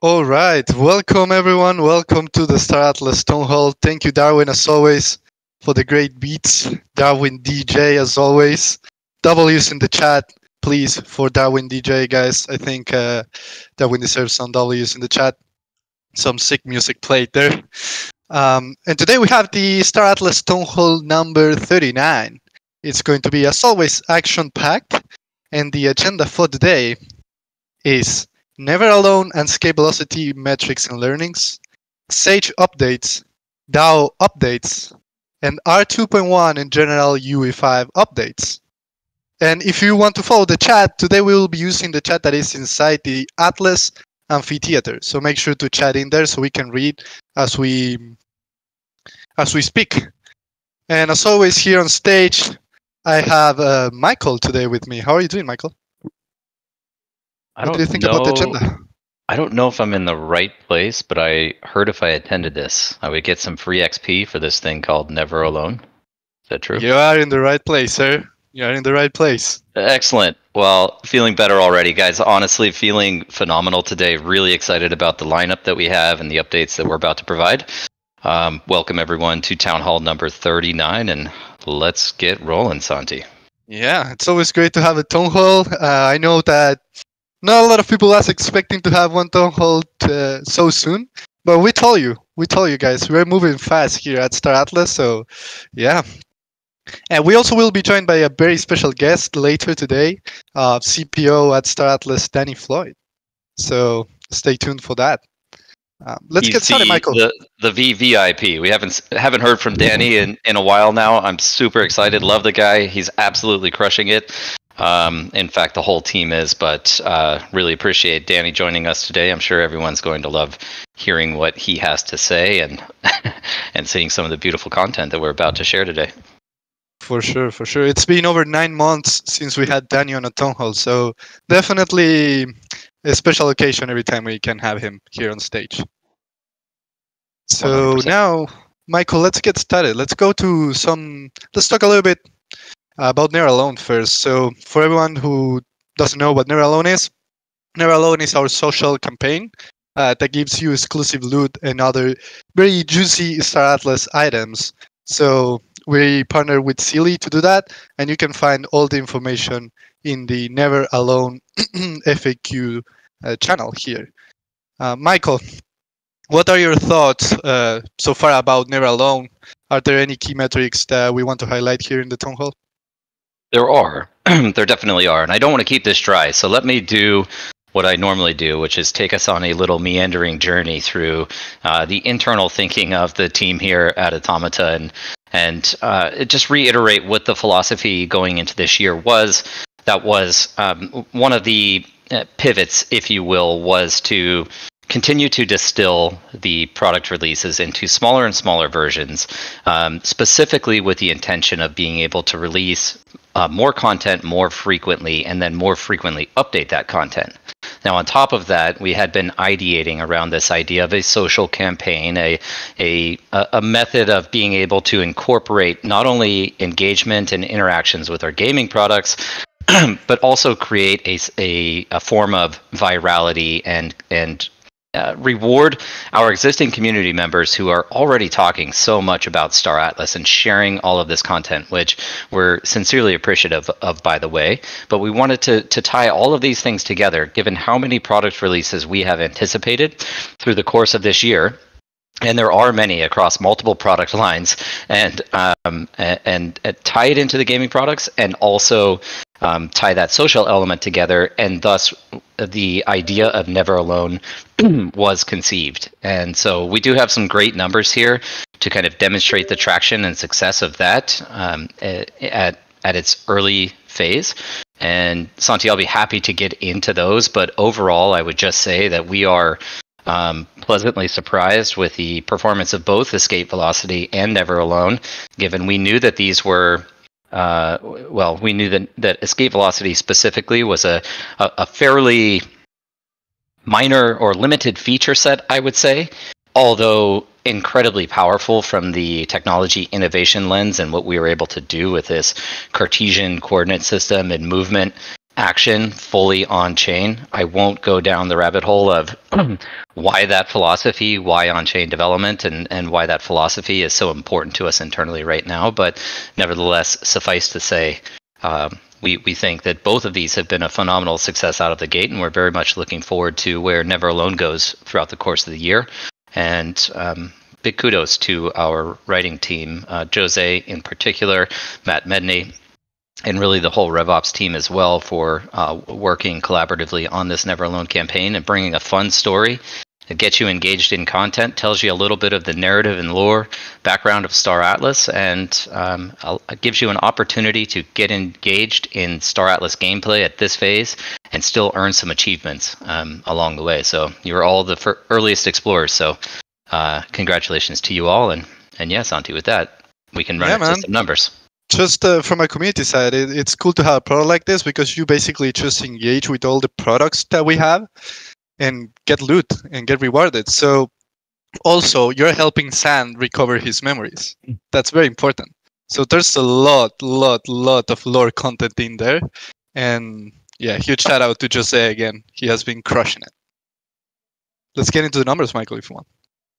All right, welcome everyone. Welcome to the Star Atlas Stone Hall. Thank you, Darwin, as always, for the great beats. Darwin DJ, as always. W's in the chat, please, for Darwin DJ, guys. I think Darwin deserves some W's in the chat. Some sick music played there. And today we have the Star Atlas Stone Hall number 39. It's going to be, as always, action-packed. And the agenda for today is Never Alone and Escape Velocity metrics and learnings, Sage updates, DAO updates, and R2.1 and general UE5 updates. And if you want to follow the chat, today we will be using the chat that is inside the Atlas Amphitheater. So make sure to chat in there so we can read as we speak. And as always, here on stage, I have Michael today with me. How are you doing, Michael? What do you think about the agenda? I don't know if I'm in the right place, but I heard if I attended this, I would get some free XP for this thing called Never Alone. Is that true? You are in the right place, sir. You are in the right place. Excellent. Well, feeling better already, guys. Honestly, feeling phenomenal today. Really excited about the lineup that we have and the updates that we're about to provide. Welcome, everyone, to Town Hall number 39, and let's get rolling, Santi. Yeah, it's always great to have a Town Hall. I know that not a lot of people are expecting to have one Town Hall so soon, but we told you guys, we're moving fast here at Star Atlas, so yeah. And we also will be joined by a very special guest later today, CPO at Star Atlas, Danny Floyd. So stay tuned for that. Let's get started, Michael. The VVIP. We haven't heard from Danny in a while now. I'm super excited. Love the guy. He's absolutely crushing it. In fact, the whole team is, but really appreciate Danny joining us today. I'm sure everyone's going to love hearing what he has to say and and seeing some of the beautiful content that we're about to share today. For sure. It's been over 9 months since we had Danny on a Town Hall, so definitely a special occasion every time we can have him here on stage. So 100%. Now, Michael, let's get started. Let's talk a little bit about Never Alone first. So for everyone who doesn't know what Never Alone is our social campaign that gives you exclusive loot and other very juicy Star Atlas items. So we partner with Silly to do that, and you can find all the information in the Never Alone FAQ channel here. Michael, what are your thoughts so far about Never Alone? Are there any key metrics that we want to highlight here in the Town Hall? There are. There definitely are. And I don't want to keep this dry. So let me do what I normally do, which is take us on a little meandering journey through the internal thinking of the team here at Automata and just reiterate what the philosophy going into this year was. That was one of the pivots, if you will, was to continue to distill the product releases into smaller and smaller versions, specifically with the intention of being able to release more content more frequently and then more frequently update that content. Now, on top of that, we had been ideating around this idea of a social campaign, a method of being able to incorporate not only engagement and interactions with our gaming products, but also create a form of virality and reward our existing community members who are already talking so much about Star Atlas and sharing all of this content, which we're sincerely appreciative of, by the way. But we wanted to tie all of these things together, given how many product releases we have anticipated through the course of this year. And there are many across multiple product lines, and tie it into the gaming products, and also tie that social element together, and thus the idea of Never Alone was conceived. And so we do have some great numbers here to kind of demonstrate the traction and success of that at its early phase. And Santi, I'll be happy to get into those, but overall, I would just say that we are pleasantly surprised with the performance of both Escape Velocity and Never Alone, given we knew that these were we knew that Escape Velocity specifically was a fairly minor or limited feature set, I would say, although incredibly powerful from the technology innovation lens and what we were able to do with this Cartesian coordinate system and movement action fully on chain. I won't go down the rabbit hole of why that philosophy, why on chain development, and why that philosophy is so important to us internally right now. But nevertheless, suffice to say, we think that both of these have been a phenomenal success out of the gate, and we're very much looking forward to where Never Alone goes throughout the course of the year. And big kudos to our writing team, Jose in particular, Matt Medney, and really the whole RevOps team as well for working collaboratively on this Never Alone campaign and bringing a fun story that gets you engaged in content, tells you a little bit of the narrative and lore background of Star Atlas, and gives you an opportunity to get engaged in Star Atlas gameplay at this phase and still earn some achievements along the way. So you're all the earliest explorers. So congratulations to you all. And yeah, Santi, with that, we can run into some numbers. Just from a community side, it's cool to have a product like this because you basically just engage with all the products that we have and get loot and get rewarded. So also you're helping Sand recover his memories. That's very important. So there's a lot of lore content in there. And yeah, huge shout out to Jose again. He has been crushing it. Let's get into the numbers, Michael, if you want.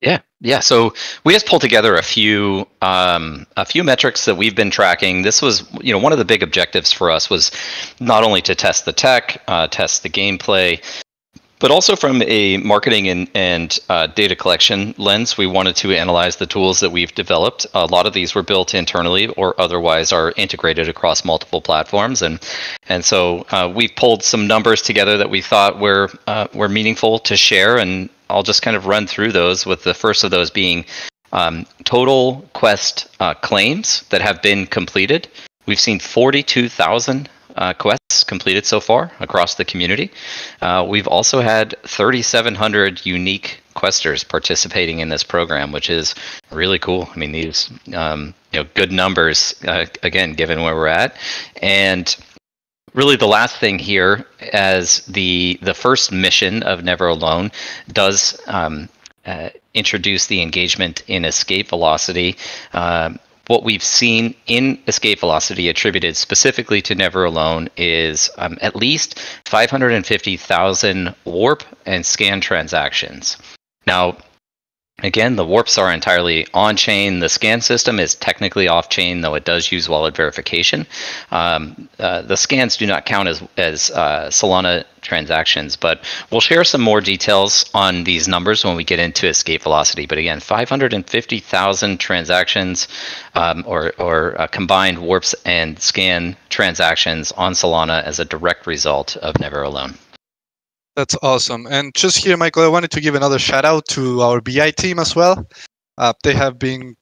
Yeah. So we just pulled together a few metrics that we've been tracking. This was, one of the big objectives for us was not only to test the tech, test the gameplay, but also from a marketing and data collection lens. We wanted to analyze the tools that we've developed. A lot of these were built internally or otherwise are integrated across multiple platforms, and so we pulled some numbers together that we thought were meaningful to share, and I'll just kind of run through those, with the first of those being total quest claims that have been completed. We've seen 42,000 quests completed so far across the community. We've also had 3,700 unique questers participating in this program, which is really cool. I mean, these good numbers, again, given where we're at. And really the last thing here, as the first mission of Never Alone does introduce the engagement in escape velocity. What we've seen in escape velocity attributed specifically to Never Alone is at least 550,000 warp and scan transactions. Now, again, the warps are entirely on-chain. The scan system is technically off-chain, though it does use wallet verification. The scans do not count as Solana transactions, but we'll share some more details on these numbers when we get into escape velocity. But again, 550,000 transactions or combined warps and scan transactions on Solana as a direct result of Never Alone. That's awesome. And just here, Michael, I wanted to give another shout out to our BI team as well. They have been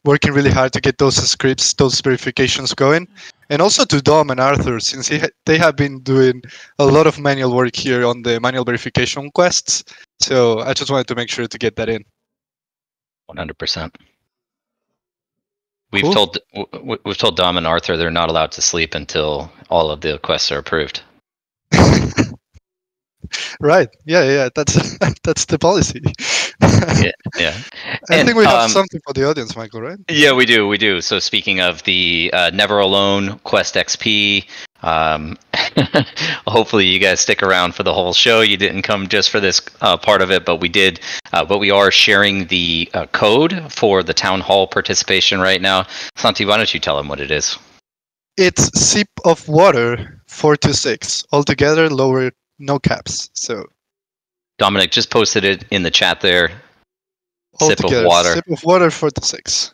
working really hard to get those scripts, those verifications going. And also to Dom and Arthur, since they have been doing a lot of manual work here on the manual verification quests. So I just wanted to make sure to get that in. 100%. We've told Dom and Arthur they're not allowed to sleep until all of the quests are approved. Right. Yeah. That's the policy. Yeah. I think we have something for the audience, Michael, right? Yeah, we do. So speaking of the Never Alone Quest XP, hopefully you guys stick around for the whole show. You didn't come just for this part of it, but we did. But we are sharing the code for the town hall participation right now. Santi, why don't you tell them what it is? It's sip of water 426 altogether, lower. No caps. So Dominic just posted it in the chat there. Sip of water 426.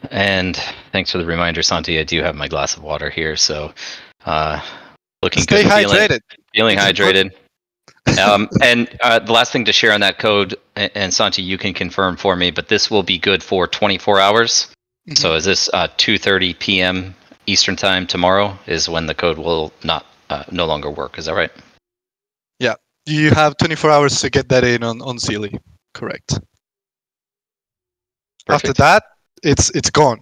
And thanks for the reminder, Santi. I do have my glass of water here, so looking Stay good. Hydrated. Feeling hydrated. And the last thing to share on that code, and Santi, you can confirm for me, but this will be good for 24 hours. Mm-hmm. So is this 2:30 p.m. Eastern time tomorrow is when the code will no longer work. Is that right? Yeah, you have 24 hours to get that in on Zealy. Correct. Perfect. After that, it's gone.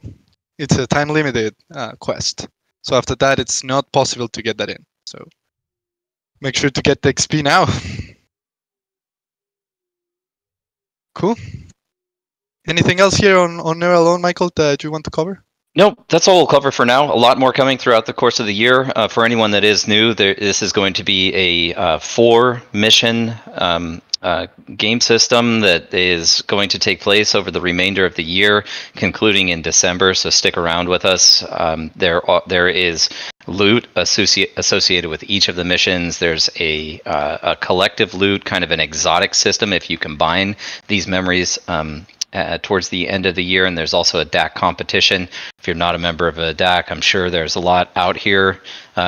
It's a time limited quest. So after that, it's not possible to get that in. So make sure to get the XP now. Cool. Anything else here on Never Alone, Michael, that you want to cover? Nope, that's all we'll cover for now. A lot more coming throughout the course of the year. For anyone that is new, this is going to be a 4-mission game system that is going to take place over the remainder of the year, concluding in December. So stick around with us. There is loot associated with each of the missions. There's a collective loot, kind of an exotic system if you combine these memories towards the end of the year, and there's also a DAC competition. If you're not a member of a DAC, I'm sure there's a lot out here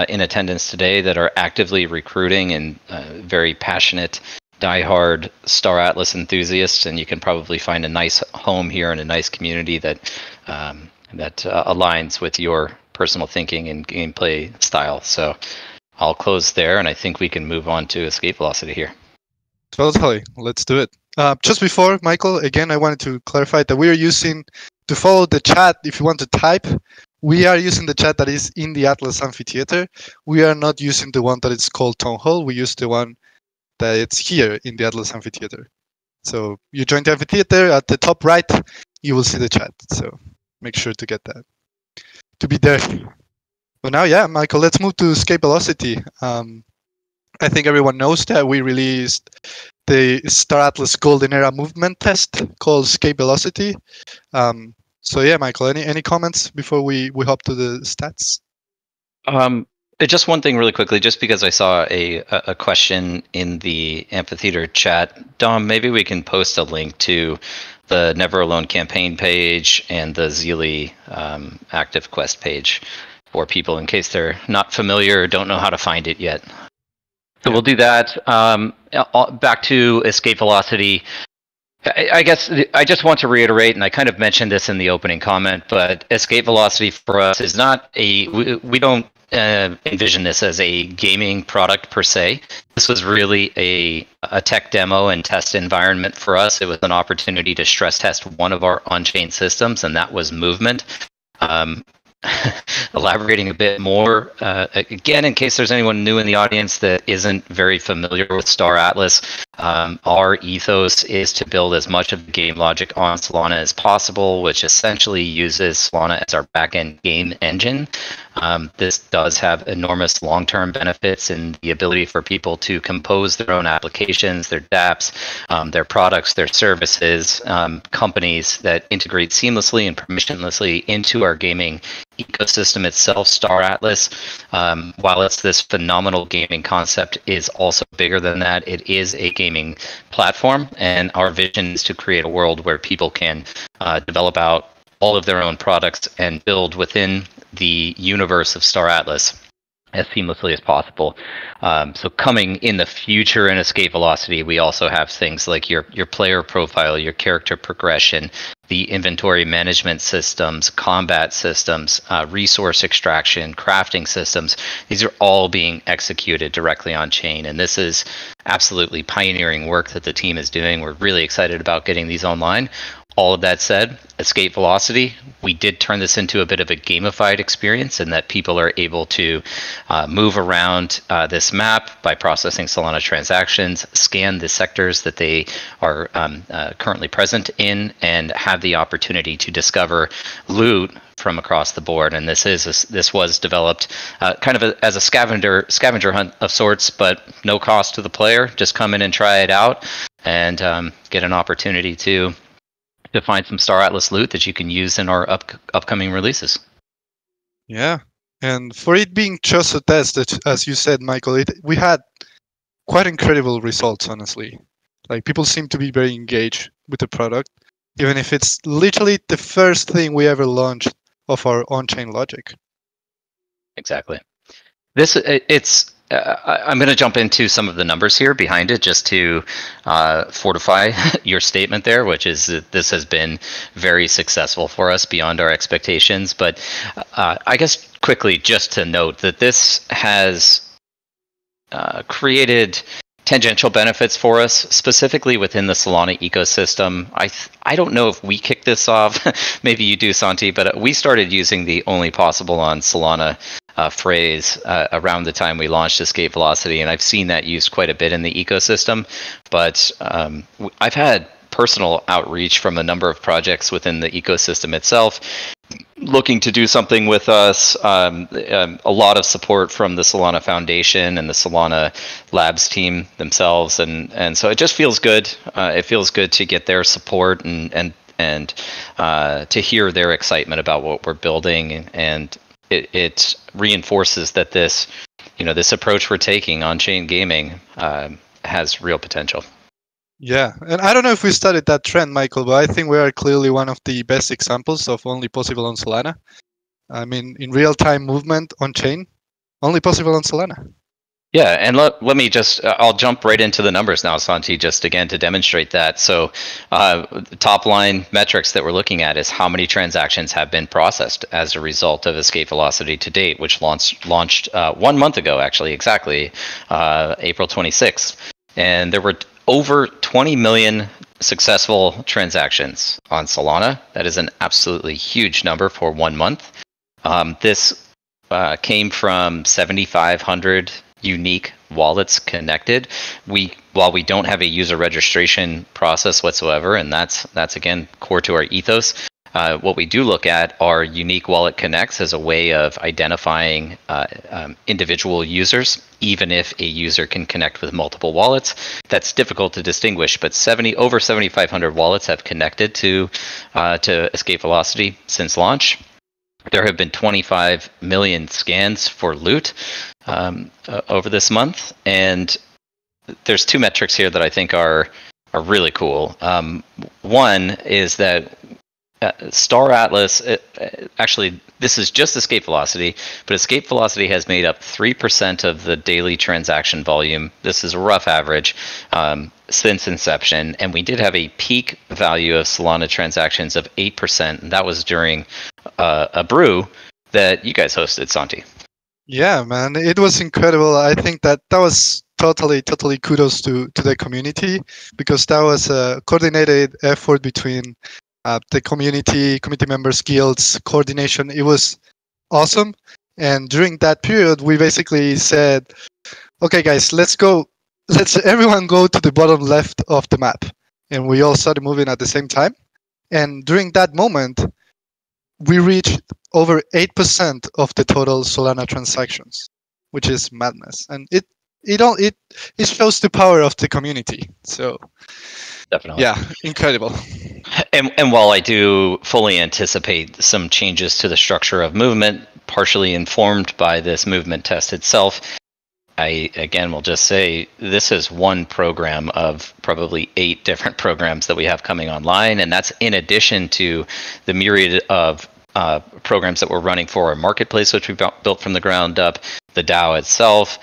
in attendance today that are actively recruiting and very passionate, diehard Star Atlas enthusiasts, and you can probably find a nice home here and a nice community that aligns with your personal thinking and gameplay style. So I'll close there, and I think we can move on to escape velocity here. Totally, let's do it. Just before, Michael, again, I wanted to clarify that we are using, to follow the chat, if you want to type, we are using the chat that is in the Atlas Amphitheater. We are not using the one that is called Town Hall. We use the one that it's here in the Atlas Amphitheater. So you join the amphitheater, at the top right, you will see the chat. So make sure to get that, to be there. But now, yeah, Michael, let's move to escape velocity. I think everyone knows that we released the Star Atlas Golden Era movement test called Escape Velocity. So yeah, Michael, any comments before we hop to the stats? Just one thing really quickly, just because I saw a question in the amphitheater chat. Dom, maybe we can post a link to the Never Alone campaign page and the Zeely active quest page for people in case they're not familiar or don't know how to find it yet. So we'll do that. Back to escape velocity. I guess I just want to reiterate, and I kind of mentioned this in the opening comment, but escape velocity for us is not we don't envision this as a gaming product per se. This was really a tech demo and test environment for us. It was an opportunity to stress test one of our on-chain systems, and that was movement. Elaborating a bit more, again, in case there's anyone new in the audience that isn't very familiar with Star Atlas, our ethos is to build as much of the game logic on Solana as possible, which essentially uses Solana as our backend game engine. This does have enormous long-term benefits in the ability for people to compose their own applications, their dApps, their products, their services, companies that integrate seamlessly and permissionlessly into our gaming ecosystem itself. Star Atlas, while it's this phenomenal gaming concept, is also bigger than that. It is a gaming platform, and our vision is to create a world where people can develop out all of their own products and build within the universe of Star Atlas as seamlessly as possible. So coming in the future in escape velocity, we also have things like your player profile, your character progression, the inventory management systems, combat systems, resource extraction, crafting systems. These are all being executed directly on chain, and this is absolutely pioneering work that the team is doing. We're really excited about getting these online. All of that said, escape velocity, we did turn this into a bit of a gamified experience in that people are able to move around this map by processing Solana transactions, scan the sectors that they are currently present in, and have the opportunity to discover loot from across the board. And this was developed kind of as a scavenger hunt of sorts, but no cost to the player. Just come in and try it out and get an opportunity to find some Star Atlas loot that you can use in our upcoming releases. Yeah, and for it being just a test, as you said, Michael, we had quite incredible results, honestly. Like, people seem to be very engaged with the product, even if it's literally the first thing we ever launched of our on-chain logic. Exactly. I'm going to jump into some of the numbers here behind it just to fortify your statement there, which is that this has been very successful for us beyond our expectations. But I guess quickly just to note that this has created tangential benefits for us, specifically within the Solana ecosystem. I don't know if we kicked this off. Maybe you do, Santi, but we started using the only possible on Solana phrase around the time we launched escape velocity, and I've seen that used quite a bit in the ecosystem. But I've had personal outreach from a number of projects within the ecosystem itself, looking to do something with us. A lot of support from the Solana Foundation and the Solana Labs team themselves, and so it just feels good. It feels good to get their support and to hear their excitement about what we're building, and it reinforces that this approach we're taking on-chain gaming has real potential. Yeah, and I don't know if we started that trend, Michael, but I think we are clearly one of the best examples of only possible on Solana. I mean, in real-time movement on-chain, only possible on Solana. Yeah, and let me just, I'll jump right into the numbers now, Santi, just again to demonstrate that. So top line metrics that we're looking at is how many transactions have been processed as a result of escape velocity to date, which launched 1 month ago, actually, exactly, April 26th. And there were over 20 million successful transactions on Solana. That is an absolutely huge number for 1 month. This came from 7,500 unique wallets connected. While we don't have a user registration process whatsoever, and that's again core to our ethos, what we do look at are unique wallet connects as a way of identifying individual users, even if a user can connect with multiple wallets. That's difficult to distinguish, but over 7,500 wallets have connected to Escape Velocity since launch. There have been 25 million scans for loot over this month, and there's two metrics here that I think are really cool. One is that Star Atlas, actually, this is just escape velocity, but escape velocity has made up 3% of the daily transaction volume. This is a rough average since inception, and we did have a peak value of Solana transactions of 8%, and that was during a brew that you guys hosted, Santi. Yeah, man, it was incredible. I think that was totally kudos to the community, because that was a coordinated effort between the community members, guilds, coordination. It was awesome. And during that period, we basically said, okay, guys, let's everyone go to the bottom left of the map. And we all started moving at the same time. And during that moment, we reached over 8% of the total Solana transactions, which is madness. And it shows the power of the community. So definitely, yeah, incredible. And while I do fully anticipate some changes to the structure of movement, partially informed by this movement test itself, I again will just say this is one program of probably 8 different programs that we have coming online, and that's in addition to the myriad of programs that we're running for our marketplace, which we built from the ground up, the DAO itself,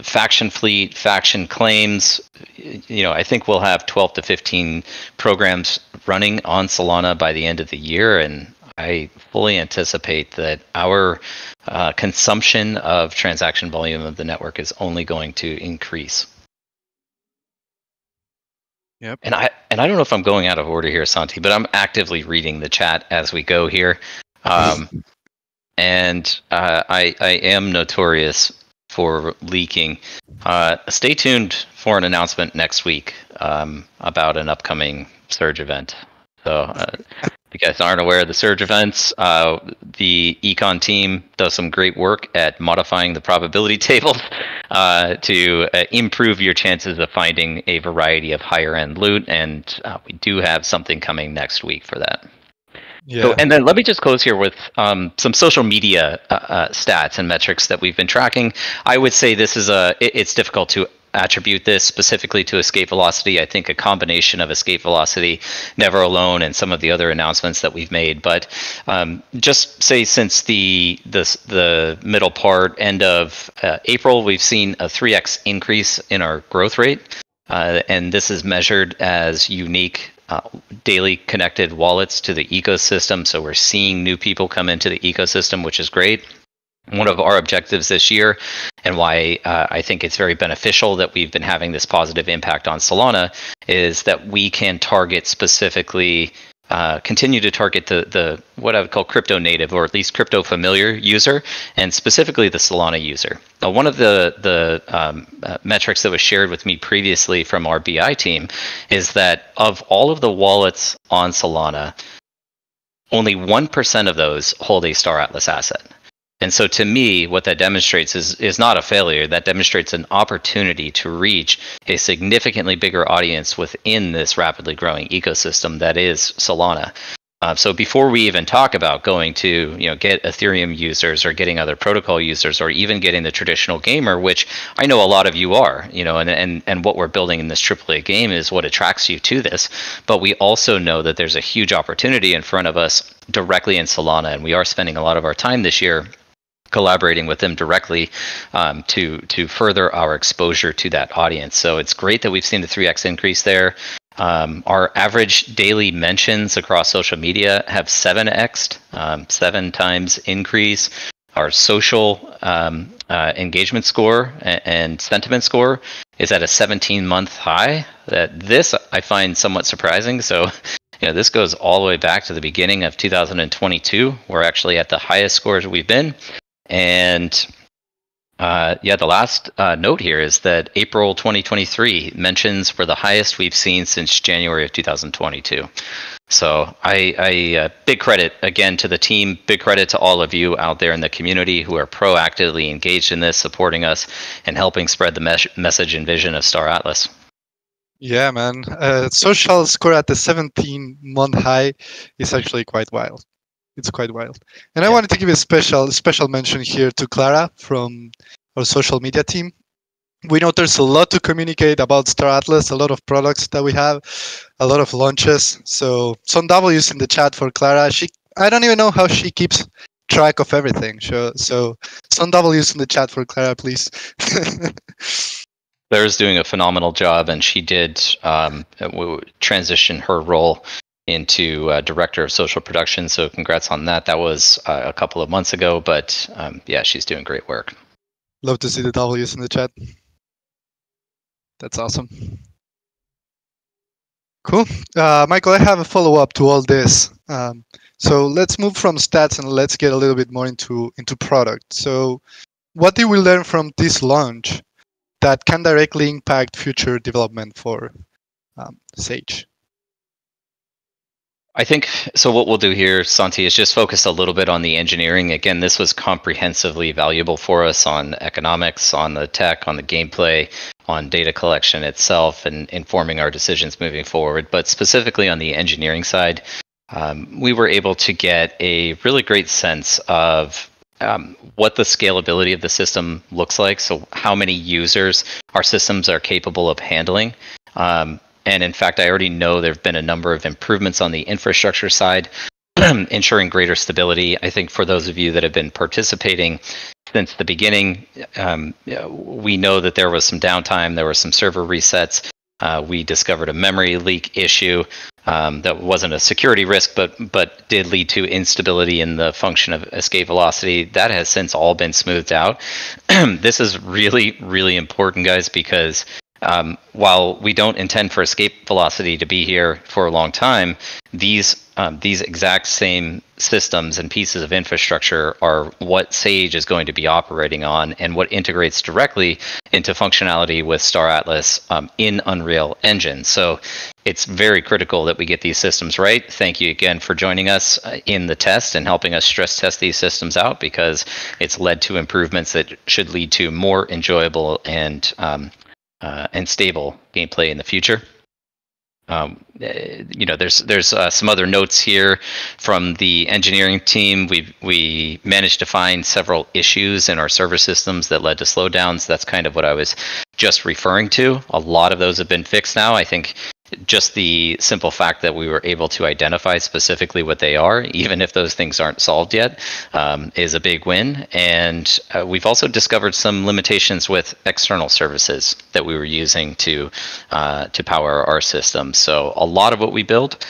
faction fleet, faction claims. I think we'll have 12 to 15 programs running on Solana by the end of the year, and I fully anticipate that our consumption of transaction volume of the network is only going to increase. Yep. And I don't know if I'm going out of order here, Santi, but I'm actively reading the chat as we go here. And I am notorious for leaking. Stay tuned for an announcement next week about an upcoming Surge event. So if you guys aren't aware of the Surge events, the Econ team does some great work at modifying the probability tables to improve your chances of finding a variety of higher end loot, and we do have something coming next week for that. Yeah. So, and then let me just close here with some social media stats and metrics that we've been tracking. I would say this is it's difficult to attribute this specifically to escape velocity. I think a combination of escape velocity, Never Alone, and some of the other announcements that we've made. But just say since the middle part, end of April, we've seen a 3x increase in our growth rate, and this is measured as unique daily connected wallets to the ecosystem. So we're seeing new people come into the ecosystem, which is great. One of our objectives this year, and why I think it's very beneficial that we've been having this positive impact on Solana, is that we can target specifically, continue to target the what I would call crypto native, or at least crypto familiar user, and specifically the Solana user. Now, one of the metrics that was shared with me previously from our BI team is that of all of the wallets on Solana, only 1% of those hold a Star Atlas asset. And so to me, what that demonstrates is not a failure. That demonstrates an opportunity to reach a significantly bigger audience within this rapidly growing ecosystem that is Solana. So before we even talk about going to get Ethereum users or getting other protocol users or even getting the traditional gamer, which I know a lot of you are, and what we're building in this AAA game is what attracts you to this. But we also know that there's a huge opportunity in front of us directly in Solana, and we are spending a lot of our time this year collaborating with them directly to further our exposure to that audience. So it's great that we've seen the 3x increase there. Our average daily mentions across social media have 7x'd, 7 times increase. Our social engagement score and sentiment score is at a 17-month high. This I find somewhat surprising. So this goes all the way back to the beginning of 2022. We're actually at the highest scores we've been. And the last note here is that April 2023 mentions were the highest we've seen since January of 2022. So I big credit again to the team, big credit to all of you out there in the community who are proactively engaged in this, supporting us and helping spread the message and vision of Star Atlas. Yeah, man. Social score at the 17-month high is actually quite wild. It's quite wild. And I wanted to give a special mention here to Clara from our social media team. We know there's a lot to communicate about Star Atlas, a lot of products that we have, a lot of launches. So some W's in the chat for Clara. I don't even know how she keeps track of everything. So some W's in the chat for Clara, please. Clara's doing a phenomenal job, and she did transition her role into director of social production. So congrats on that. That was a couple of months ago, but she's doing great work. Love to see the W's in the chat. That's awesome. Cool. Michael, I have a follow-up to all this. So let's move from stats and let's get a little bit more into product. So what did we learn from this launch that can directly impact future development for Sage? I think so. What we'll do here, Santi, is just focus a little bit on the engineering. Again, this was comprehensively valuable for us on economics, on the tech, on the gameplay, on data collection itself, and informing our decisions moving forward. But specifically on the engineering side, we were able to get a really great sense of what the scalability of the system looks like. So how many users our systems are capable of handling. And in fact, I already know there have been a number of improvements on the infrastructure side, ensuring greater stability. I think for those of you that have been participating since the beginning, we know that there was some downtime, there were some server resets. We discovered a memory leak issue that wasn't a security risk, but did lead to instability in the function of escape velocity. That has since all been smoothed out. This is really, really important, guys, because while we don't intend for escape velocity to be here for a long time, these exact same systems and pieces of infrastructure are what Sage is going to be operating on and what integrates directly into functionality with Star Atlas in Unreal Engine. So it's very critical that we get these systems right. Thank you again for joining us in the test and helping us stress test these systems out, because it's led to improvements that should lead to more enjoyable and stable gameplay in the future. There's some other notes here from the engineering team. We managed to find several issues in our server systems that led to slowdowns. That's kind of what I was just referring to. A lot of those have been fixed now. I think just the simple fact that we were able to identify specifically what they are, even if those things aren't solved yet, is a big win. And we've also discovered some limitations with external services that we were using to power our system. So a lot of what we build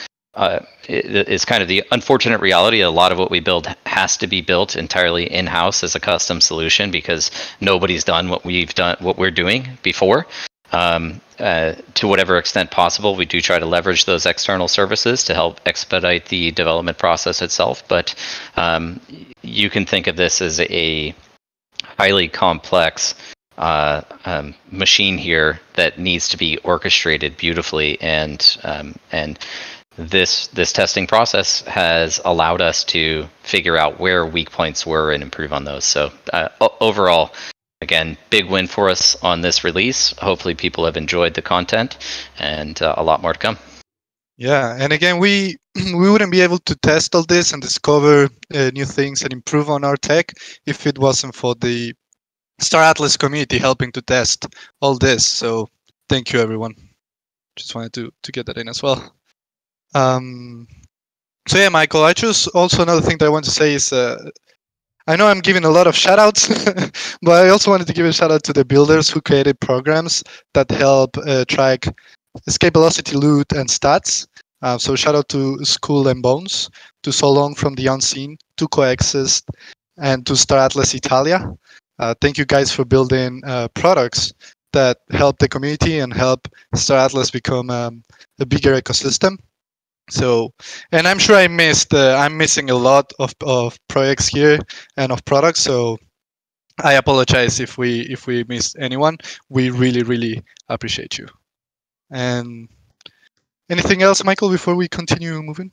is kind of the unfortunate reality. A lot of what we build has to be built entirely in-house as a custom solution, because nobody's done what we're doing before. To whatever extent possible, we do try to leverage those external services to help expedite the development process itself. But you can think of this as a highly complex machine here that needs to be orchestrated beautifully. And this testing process has allowed us to figure out where weak points were and improve on those. So overall, again, big win for us on this release. Hopefully people have enjoyed the content, and a lot more to come. Yeah, and again, we wouldn't be able to test all this and discover new things and improve on our tech if it wasn't for the Star Atlas community helping to test all this. So thank you, everyone. Just wanted to get that in as well. So yeah, Michael, I chose also another thing that I want to say is I know I'm giving a lot of shout outs, but I also wanted to give a shout out to the builders who created programs that help track escape velocity, loot, and stats. So shout out to Skull and Bones, to So Long from the Unseen, to Coexist, and to Star Atlas Italia. Thank you guys for building products that help the community and help Star Atlas become a bigger ecosystem. So, and I'm sure I'm missing a lot of projects here and of products. So I apologize if we missed anyone. We really appreciate you. And anything else, Michael, before we continue moving?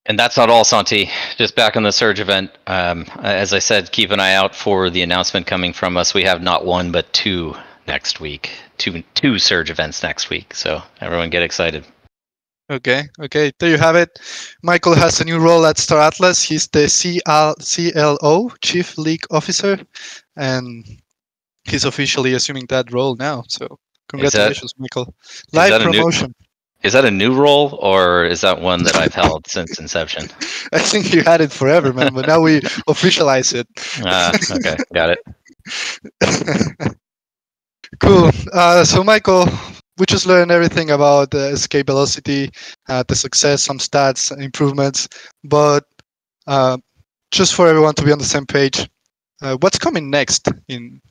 And that's not all, Santi. Just back on the Surge event, as I said, keep an eye out for the announcement coming from us. We have not one, but two next week. Two Surge events next week. So everyone get excited. Okay. There you have it. Michael has a new role at Star Atlas. He's the CLO, Chief League Officer, and he's officially assuming that role now. So congratulations, Michael. Live promotion. Is that a new role, or is that one that I've held since inception? I think you had it forever, man, but now we officialize it. Okay, got it. Cool. So, Michael, we just learned everything about the escape velocity, the success, some stats, improvements. But just for everyone to be on the same page, what's coming next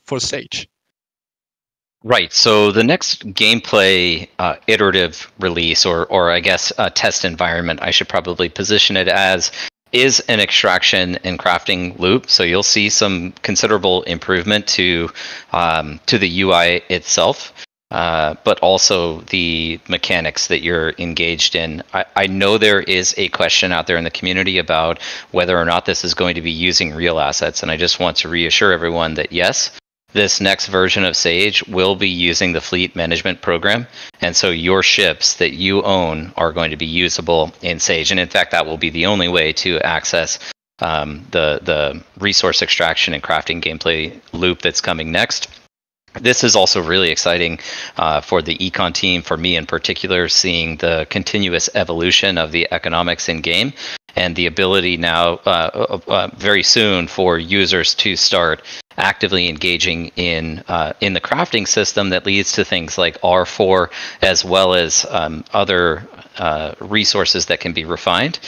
for Sage? Right. So the next gameplay iterative release, or I guess a test environment, I should probably position it as, is an extraction and crafting loop. So you'll see some considerable improvement to the UI itself, but also the mechanics that you're engaged in. I know there is a question out there in the community about whether or not this is going to be using real assets, and I just want to reassure everyone that yes, this next version of Sage will be using the fleet management program. And so your ships that you own are going to be usable in Sage. And in fact, that will be the only way to access the resource extraction and crafting gameplay loop that's coming next. This is also really exciting for the econ team, for me in particular, seeing the continuous evolution of the economics in game and the ability now very soon for users to start actively engaging in the crafting system that leads to things like R4, as well as other resources that can be refined.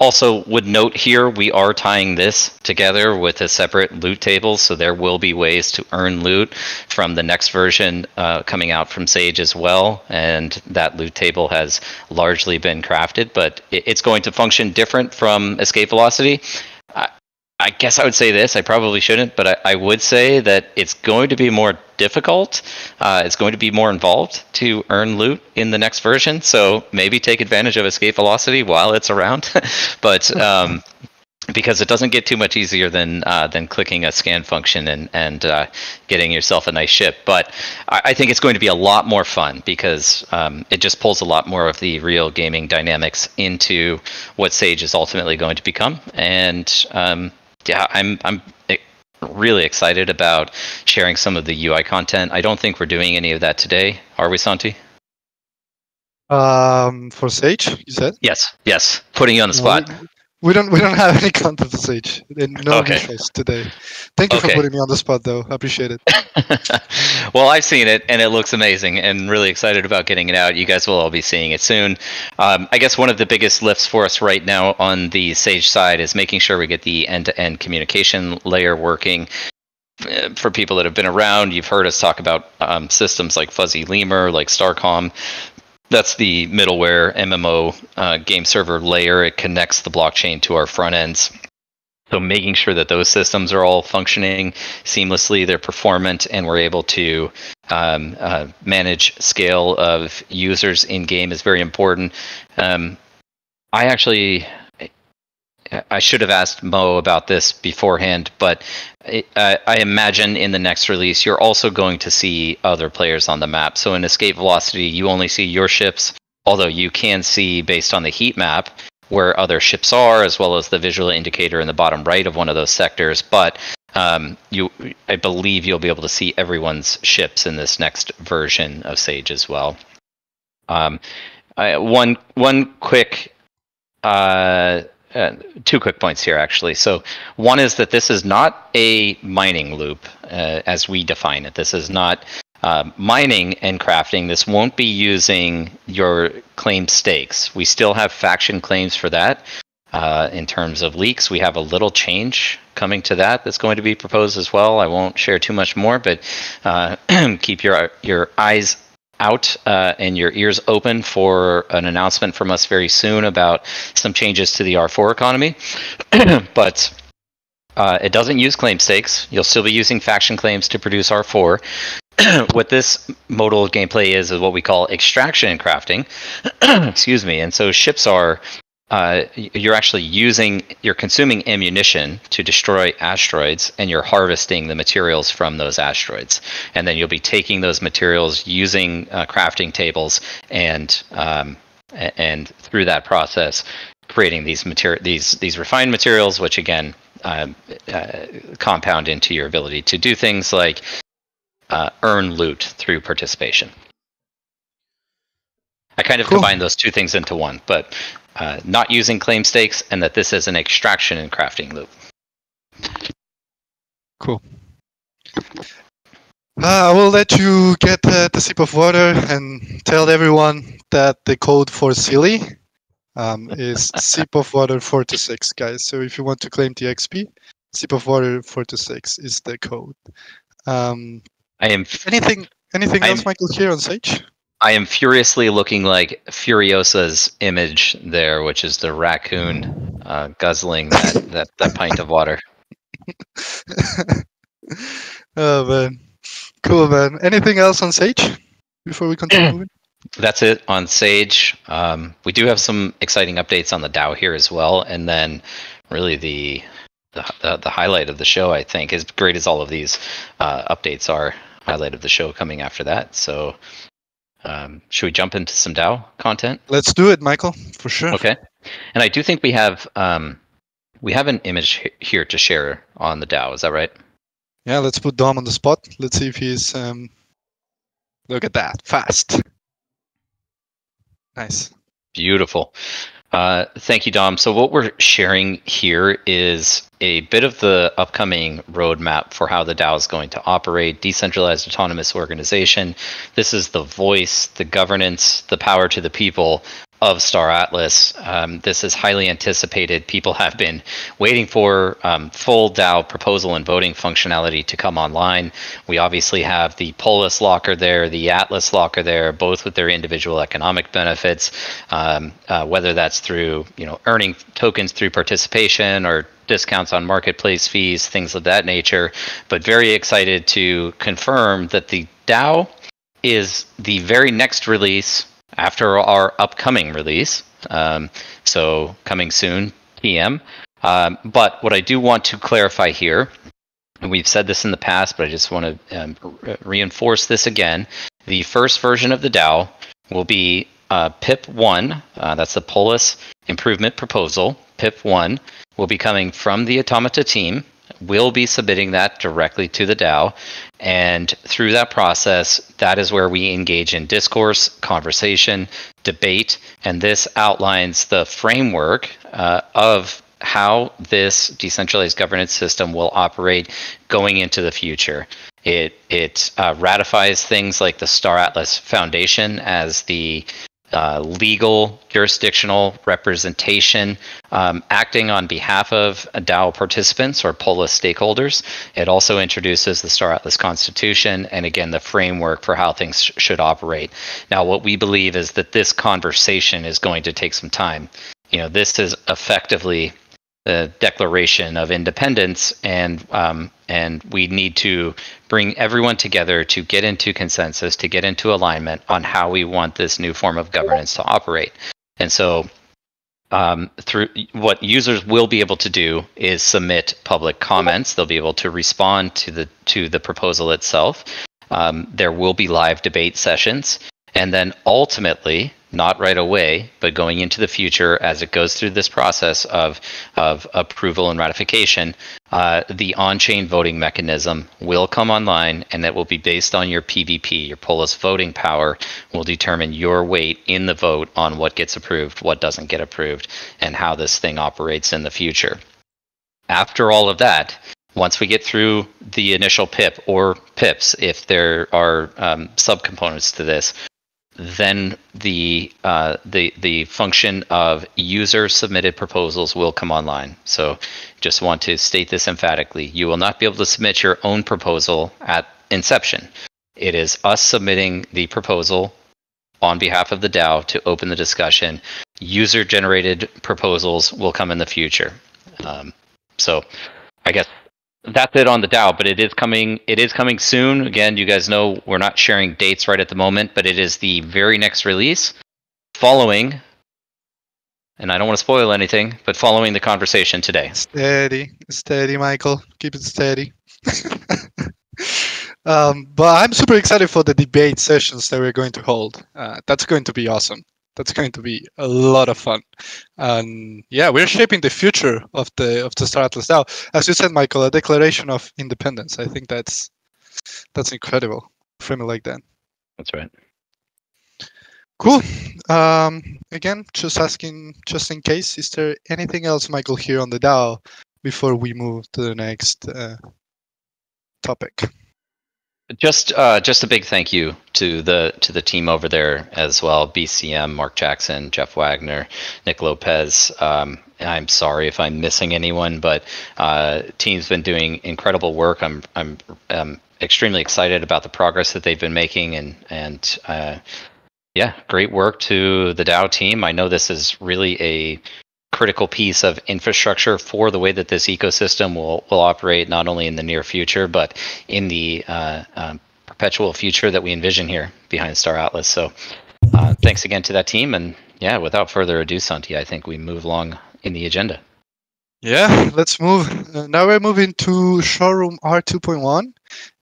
Also would note here, we are tying this together with a separate loot table, so there will be ways to earn loot from the next version coming out from Sage as well, and that loot table has largely been crafted, but it's going to function different from Escape Velocity. I guess I would say this, I probably shouldn't, but I would say that it's going to be more difficult. It's going to be more involved to earn loot in the next version. So maybe take advantage of Escape Velocity while it's around. But because it doesn't get too much easier than clicking a scan function and getting yourself a nice ship. But I think it's going to be a lot more fun because it just pulls a lot more of the real gaming dynamics into what Sage is ultimately going to become. And yeah, I'm really excited about sharing some of the UI content. I don't think we're doing any of that today, are we, Santi? For Sage, you said? Yes. Putting you on the spot. We don't have any content for Sage. No visuals today. Thank you for putting me on the spot, though. I appreciate it. Well, I've seen it, and it looks amazing, and really excited about getting it out. You guys will all be seeing it soon. I guess one of the biggest lifts for us right now on the Sage side is making sure we get the end-to-end communication layer working. For people that have been around, you've heard us talk about systems like Fuzzy Lemur, like Starcom. That's the middleware MMO game server layer. It connects the blockchain to our front ends. So making sure that those systems are all functioning seamlessly, they're performant, and we're able to manage scale of users in game is very important. I should have asked Mo about this beforehand, but I imagine in the next release you're also going to see other players on the map. So in Escape Velocity, you only see your ships, although you can see based on the heat map where other ships are, as well as the visual indicator in the bottom right of one of those sectors. But I believe you'll be able to see everyone's ships in this next version of Sage as well. One quick. Two quick points here, actually. So one is that this is not a mining loop as we define it. This is not mining and crafting. This won't be using your claim stakes. We still have faction claims for that. In terms of leaks, we have a little change coming to that's going to be proposed as well. I won't share too much more, but keep your eyes out and your ears open for an announcement from us very soon about some changes to the R4 economy. But it doesn't use claim stakes. You'll still be using faction claims to produce R4. What this modal gameplay is what we call extraction and crafting. Excuse me. And so ships are you're consuming ammunition to destroy asteroids, and you're harvesting the materials from those asteroids, and then you'll be taking those materials using crafting tables and through that process creating these refined materials, which again compound into your ability to do things like earn loot through participation. I kind of combined those two things into one, but not using claim stakes, and that this is an extraction and crafting loop. Cool. I will let you get the sip of water and tell everyone that the code for Silly is sip of water 426, guys. So if you want to claim the XP, sip of water 426 is the code. Anything else, Michael, here on Sage? I am furiously looking like Furiosa's image there, which is the raccoon guzzling that pint of water. Oh man, cool man. Anything else on Sage before we continue moving? That's it on Sage. We do have some exciting updates on the DAO here as well, and then really the highlight of the show, I think, as great as all of these updates are, highlight of the show coming after that. So. Should we jump into some DAO content? Let's do it, Michael, for sure. Okay. And I do think we have an image here to share on the DAO. Is that right? Yeah, let's put Dom on the spot. Let's see if he's... look at that. Fast. Nice. Beautiful. Thank you, Dom. So what we're sharing here is a bit of the upcoming roadmap for how the DAO is going to operate, decentralized autonomous organization. This is the voice, the governance, the power to the people of Star Atlas. This is highly anticipated. People have been waiting for full DAO proposal and voting functionality to come online. We obviously have the Polis locker there, the Atlas locker there, both with their individual economic benefits, whether that's through earning tokens through participation or discounts on marketplace fees, things of that nature. But very excited to confirm that the DAO is the very next release after our upcoming release, so coming soon, PM. But what I do want to clarify here, and we've said this in the past, but I just want to reinforce this again. The first version of the DAO will be PIP 1, that's the Polis Improvement Proposal. PIP 1 will be coming from the Automata team. We'll be submitting that directly to the DAO, and through that process, that is where we engage in discourse, conversation, debate, and this outlines the framework of how this decentralized governance system will operate going into the future. It ratifies things like the Star Atlas Foundation as the legal jurisdictional representation acting on behalf of DAO participants or Polis stakeholders. It also introduces the Star Atlas Constitution and again the framework for how things should operate. Now what we believe is that this conversation is going to take some time. This is effectively Declaration of Independence, and we need to bring everyone together to get into consensus, to get into alignment on how we want this new form of governance to operate. And so through what users will be able to do is submit public comments. They'll be able to respond to the proposal itself. There will be live debate sessions, and then ultimately, not right away, but going into the future as it goes through this process of approval and ratification, the on-chain voting mechanism will come online, and that will be based on your PVP. Your Polis voting power will determine your weight in the vote on what gets approved, what doesn't get approved, and how this thing operates in the future. After all of that, once we get through the initial PIP or PIPs, if there are subcomponents to this, then the function of user submitted proposals will come online. So just want to state this emphatically. You will not be able to submit your own proposal at inception. It is us submitting the proposal on behalf of the DAO to open the discussion. User generated proposals will come in the future. So I guess that's it on the DAO, but it is coming soon. Again, you guys know we're not sharing dates right at the moment, but it is the very next release following, and I don't want to spoil anything, but following the conversation today. Steady, Michael. Keep it steady. But I'm super excited for the debate sessions that we're going to hold. That's going to be awesome. That's going to be a lot of fun. And yeah, we're shaping the future of the Star Atlas DAO. As you said, Michael, a declaration of independence. I think that's incredible. Frame it like that. That's right. Cool. Again, just asking, just in case, is there anything else, Michael, here on the DAO before we move to the next topic? Just a big thank you to the team over there as well. BCM, Mark Jackson, Jeff Wagner, Nick Lopez. I'm sorry if I'm missing anyone, but team's been doing incredible work. I'm extremely excited about the progress that they've been making, and yeah, great work to the DAO team. I know this is really a critical piece of infrastructure for the way that this ecosystem will operate, not only in the near future, but in the perpetual future that we envision here behind Star Atlas. So thanks again to that team. And yeah, without further ado, Santi, I think we move along in the agenda. Yeah, let's move. Now we're moving to Showroom R2.1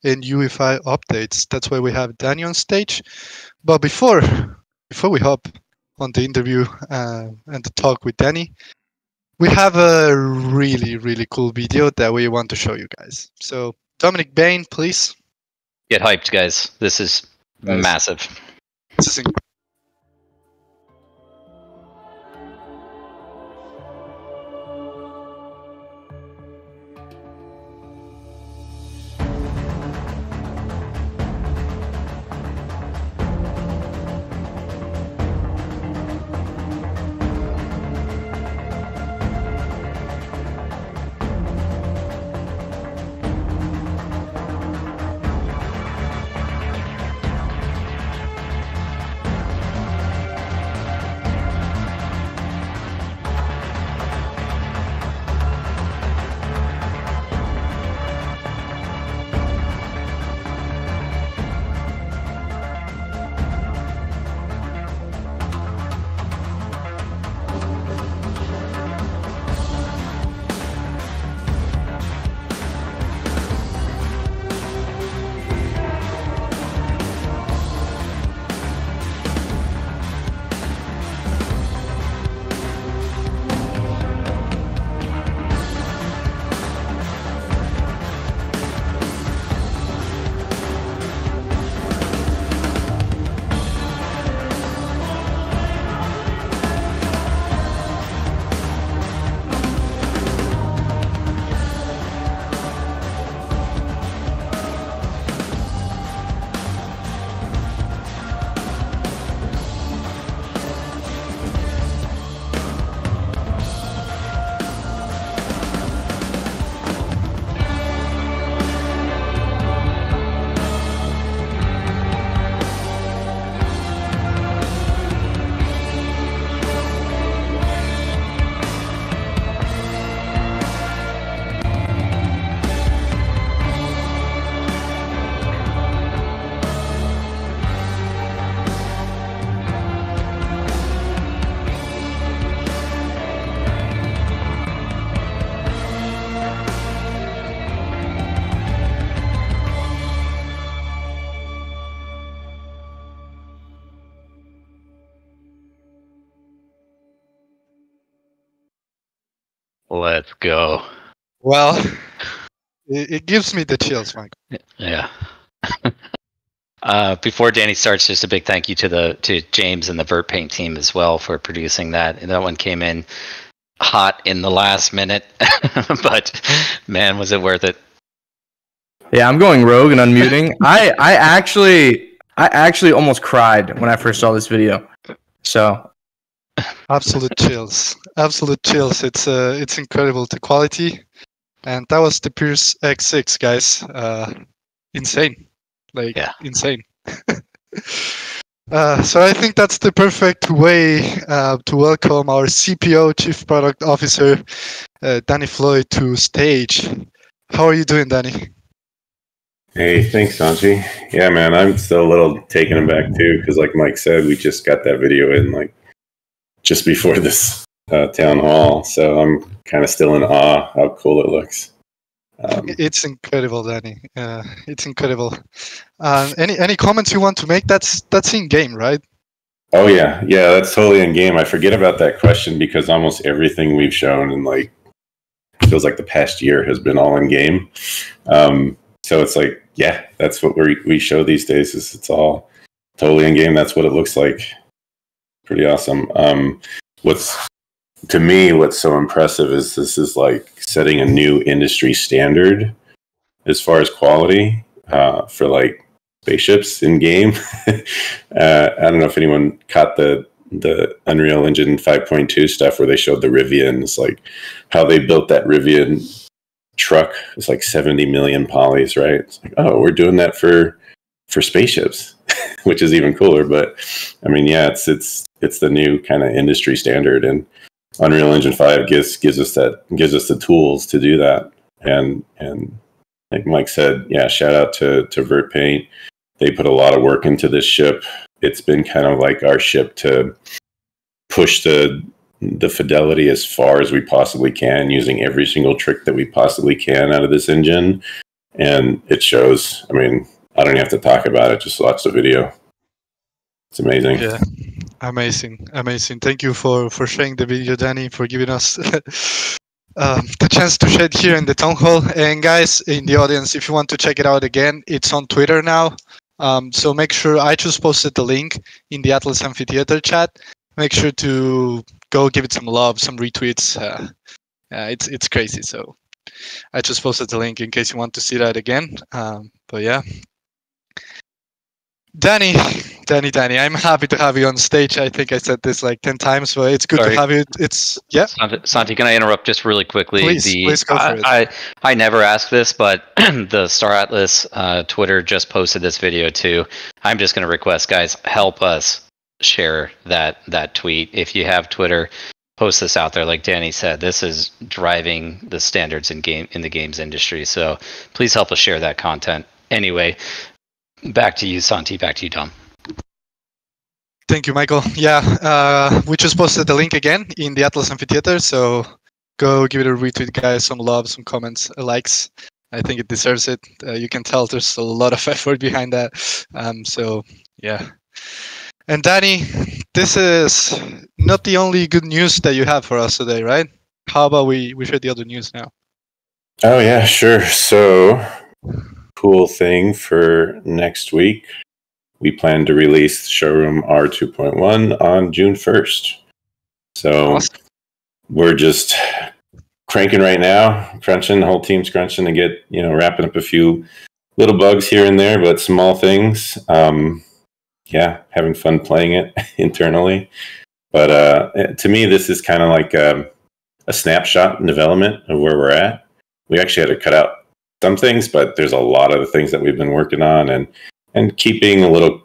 and UEFI updates. That's why we have Danny on stage. But before we hop on the interview and the talk with Danny, we have a really cool video that we want to show you guys. So Dominic Bain, please. Get hyped, guys. This is massive. This is incredible. Let's go. Well, it gives me the chills, Mike. Yeah. Before Danny starts, just a big thank you to James and the Vert Paint team as well for producing that. And that one came in hot in the last minute, but man, was it worth it? Yeah, I'm going rogue and unmuting. I actually almost cried when I first saw this video. So Absolute chills. Absolute chills. It's incredible, the quality. And that was the Pierce X6, guys. Insane. Insane. So I think that's the perfect way to welcome our CPO, Chief Product Officer, Danny Floyd, to stage. How are you doing, Danny? Hey, thanks, Santi. Yeah, man, I'm still a little taken aback too, because like Mike said, we just got that video in like just before this town hall, so I'm kind of still in awe how cool it looks. It's incredible, Danny. It's incredible. Any comments you want to make? That's in game, right? Oh yeah, that's totally in game. I forget about that question because almost everything we've shown in like feels like the past year has been all in game. So it's like, yeah, that's what we show these days. Is it's all totally in game. That's what it looks like. Pretty awesome. What's so impressive is this is like setting a new industry standard as far as quality for like spaceships in game. I don't know if anyone caught the Unreal Engine 5.2 stuff where they showed the Rivian. It's like how they built that Rivian truck. It's like 70 million polys, right? It's like, oh, we're doing that for for which is even cooler. But I mean, yeah, it's the new kind of industry standard, and Unreal Engine 5 gives us the tools to do that. And like Mike said, yeah, shout out to Vert Paint. They put a lot of work into this ship. It's been kind of like our ship to push the fidelity as far as we possibly can, using every single trick that we possibly can out of this engine. And it shows. I mean, I don't even have to talk about it. Just watch the video. It's amazing. Yeah, amazing. Thank you for sharing the video, Danny, for giving us the chance to share it here in the town hall. And guys in the audience, if you want to check it out again, it's on Twitter now. So make sure, I just posted the link in the Atlas Amphitheater chat. Make sure to go give it some love, some retweets. It's crazy. So I just posted the link in case you want to see that again. But yeah. Danny, I'm happy to have you on stage. I think I said this like 10 times, but it's good to have you. Yeah. Santi, can I interrupt just really quickly? Please go for it. I never asked this, but the Star Atlas Twitter just posted this video too. I'm just going to request, guys, help us share that tweet. If you have Twitter, post this out there. Like Danny said, this is driving the standards in the games industry. So please help us share that content. Anyway, back to you, Santi. Back to you, Tom. Thank you, Michael. Yeah, we just posted the link again in the Atlas Amphitheater, so go give it a retweet, guys. Some love, some comments, likes. I think it deserves it. You can tell there's a lot of effort behind that. So yeah. And Danny, this is not the only good news that you have for us today, right? How about we share the other news now? Oh yeah, sure. So cool thing for next week. We plan to release Showroom R2.1 on June 1st. So awesome. We're just cranking right now, crunching, the whole team's crunching to get, wrapping up a few little bugs here and there, but small things. Yeah, having fun playing it internally. But to me, this is kind of like a snapshot in development of where we're at. We actually had to cut out some things, but there's a lot of the things that we've been working on and keeping a little,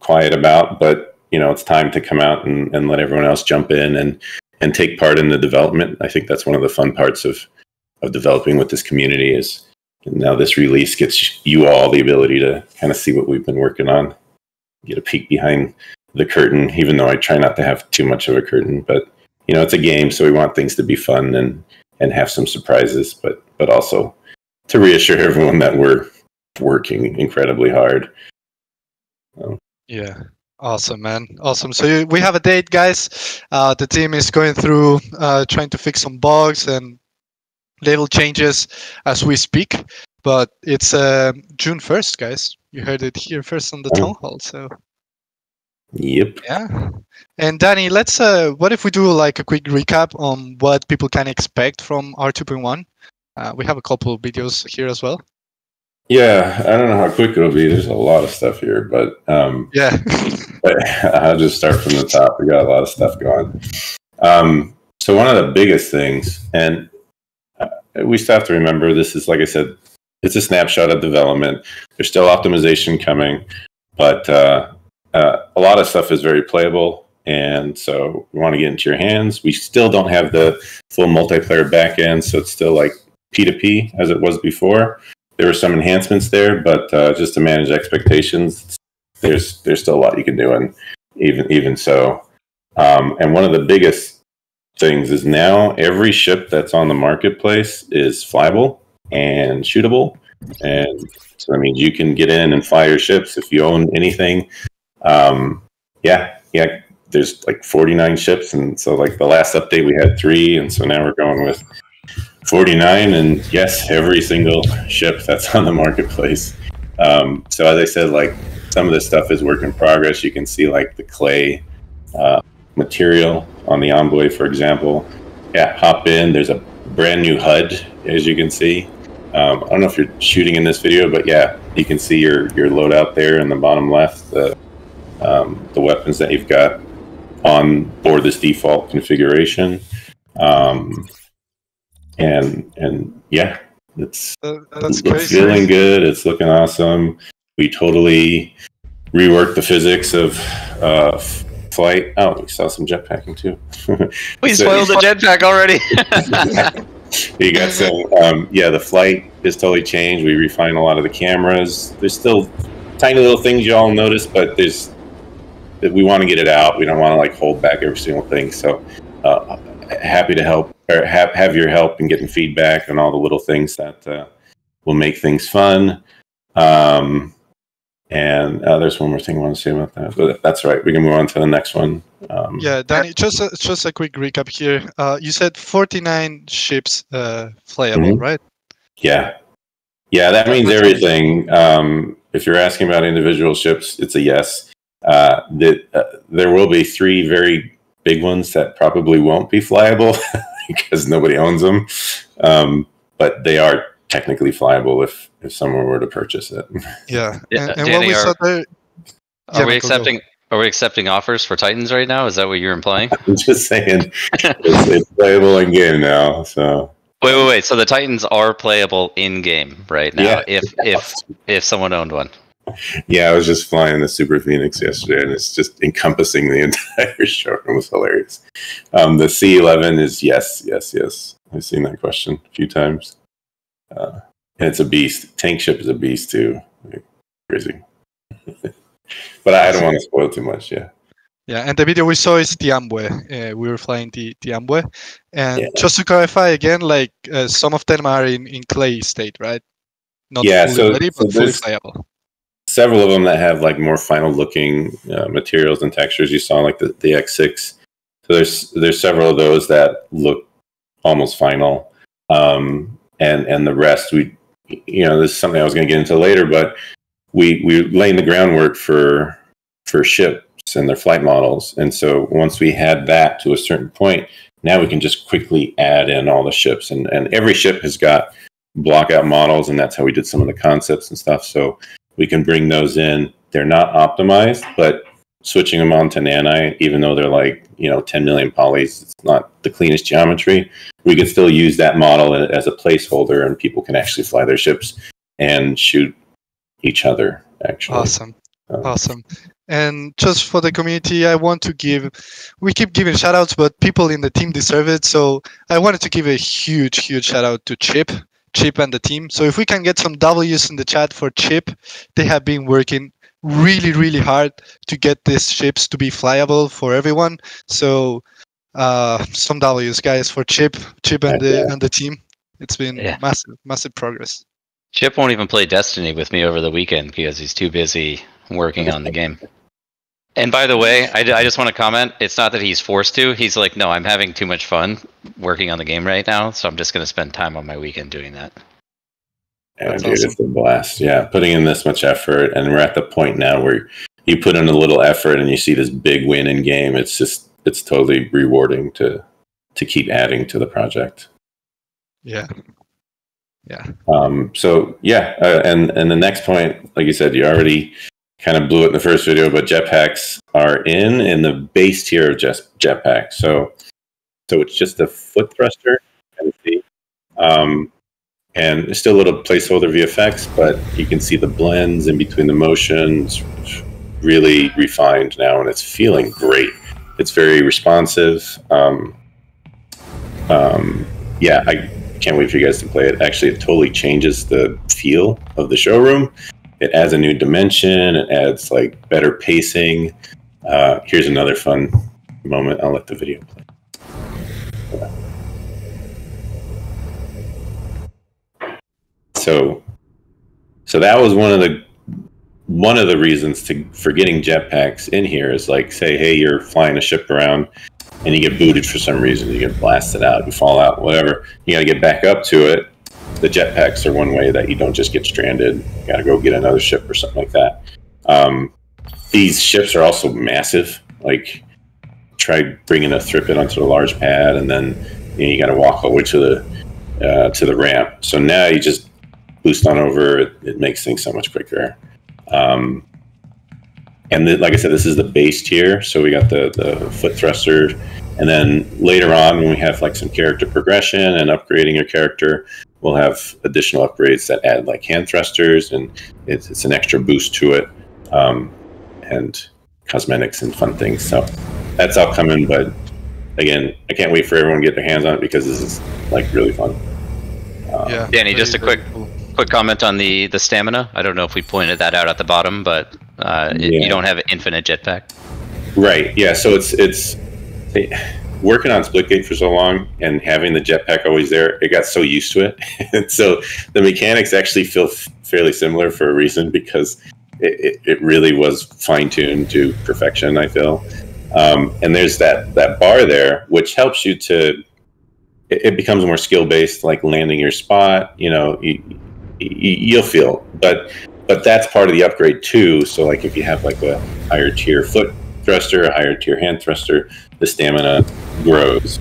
quiet about. But, it's time to come out and let everyone else jump in and take part in the development. I think that's one of the fun parts of developing with this community is now this release gets you all the ability to kind of see what we've been working on, get a peek behind the curtain, even though I try not to have too much of a curtain. But, it's a game, so we want things to be fun and have some surprises, but also to reassure everyone that we're working incredibly hard. Yeah. Awesome, man. Awesome. So we have a date, guys. The team is going through trying to fix some bugs and little changes as we speak. But it's June 1st, guys. You heard it here first on the town hall. So Yep. yeah. And Danny, let's. What if we do like a quick recap on what people can expect from R2.1? We have a couple of videos here as well. Yeah, I don't know how quick it'll be. There's a lot of stuff here, but yeah. I'll just start from the top. We got a lot of stuff going. So one of the biggest things, and we still have to remember, this is, like I said, it's a snapshot of development. There's still optimization coming, but a lot of stuff is very playable, and so we want to get into your hands. We still don't have the full multiplayer backend, so it's still like P2P as it was before. There were some enhancements there, but just to manage expectations, there's still a lot you can do, and even so. And one of the biggest things is now every ship that's on the marketplace is flyable and shootable, and so that means you can get in and fly your ships if you own anything. There's like 49 ships, and so like the last update we had 3, and so now we're going with 49, and yes, every single ship that's on the marketplace. So as I said, like some of this stuff is work in progress. You can see like the clay material on the Envoy, for example. Yeah, hop in. There's a brand new HUD, as you can see. I don't know if you're shooting in this video, but yeah, you can see your loadout there in the bottom left. The weapons that you've got on board this default configuration. And yeah, it's crazy. Feeling good. It's looking awesome. We totally reworked the physics of flight. Oh, we saw some jetpacking too. We spoiled the jetpack already. You got some. The flight is totally changed. We refined a lot of the cameras. There's still tiny little things you all notice, but we want to get it out. We don't want to like hold back every single thing. So happy to help, or have your help in getting feedback on all the little things that will make things fun. And there's one more thing I want to say about that, but that's right. We can move on to the next one. Danny, just a quick recap here. You said 49 ships flyable, right? Yeah, that means everything. If you're asking about individual ships, it's a yes. There will be 3 very big ones that probably won't be flyable because nobody owns them, but they are technically flyable if someone were to purchase it. Yeah. And Danny, what we saw there, are we accepting offers for Titans right now? Is that what you're implying? I'm just saying it's playable in game now. So wait. So the Titans are playable in game right now. Yeah. If someone owned one. Yeah, I was just flying the Super Phoenix yesterday, and it's just encompassing the entire showroom. It was hilarious. The C11 is yes. I've seen that question a few times. And it's a beast. Tank ship is a beast too. Crazy. But I don't want to spoil too much. Yeah, and the video we saw is the Amway. We were flying the Amway. And just to clarify again, like some of them are in clay state, right? Not fully ready, but fully playable. Several of them that have like more final looking materials and textures. You saw like the X6. So there's several of those that look almost final. And the rest, this is something I was going to get into later, but we're laying the groundwork for ships and their flight models. And so once we had that to a certain point, now we can just quickly add in all the ships. And every ship has got block out models, and that's how we did some of the concepts and stuff. So we can bring those in. They're not optimized, but switching them on to Nanite, even though they're like 10 million polys, it's not the cleanest geometry. We can still use that model as a placeholder, and people can actually fly their ships and shoot each other. Actually, awesome. And just for the community, we keep giving shout outs, but people in the team deserve it. So I wanted to give a huge shout out to Chip and the team. So if we can get some W's in the chat for Chip, they have been working really hard to get these ships to be flyable for everyone. So some W's, guys, for Chip and the team. It's been massive progress. Chip won't even play Destiny with me over the weekend because he's too busy working on the game. And by the way, I just want to comment. It's not that he's forced to. He's like, no, I'm having too much fun working on the game right now, so I'm just going to spend time on my weekend doing that. Yeah, That's dude, awesome. it's a blast. Yeah, putting in this much effort, and we're at the point now where you put in a little effort and you see this big win in game. It's totally rewarding to keep adding to the project. Yeah. Yeah. So yeah, and the next point, like you said, you already kind of blew it in the first video, but jetpacks are in the base tier of just jetpack. So it's just a foot thruster, kind of see. And it's still a little placeholder VFX, but you can see the blends in between the motions, really refined now, and it's feeling great. It's very responsive. Yeah, I can't wait for you guys to play it. Actually, it totally changes the feel of the showroom. It adds a new dimension. It adds like better pacing. Here's another fun moment. I'll let the video play. So that was one of the reasons for getting jetpacks in here is like, say, hey, you're flying a ship around and you get booted for some reason, you get blasted out, you fall out, whatever. You got to get back up to it. The jetpacks are one way that you don't just get stranded. You got to go get another ship or something like that. These ships are also massive. Like, try bringing a Thrippet onto the large pad, and then you got to walk all the way to the ramp. So now you just boost on over. It makes things so much quicker. And like I said, this is the base tier. So we got the foot thruster, and then later on, when we have like some character progression and upgrading your character, we'll have additional upgrades that add like hand thrusters, and it's an extra boost to it, and cosmetics and fun things. So that's all coming. But again, I can't wait for everyone to get their hands on it because this is like really fun. Yeah. Danny, just a quick comment on the stamina. I don't know if we pointed that out at the bottom, but you don't have an infinite jetpack. Right. Yeah. So it's working on Splitgate for so long and having the jetpack always there. It got so used to it, and so the mechanics actually feel fairly similar for a reason, because it really was fine tuned to perfection, I feel. And there's that bar there, which helps you to. It becomes more skill based, like landing your spot. You'll feel, but that's part of the upgrade too. So like if you have like a higher tier foot thruster, a higher tier hand thruster, the stamina grows.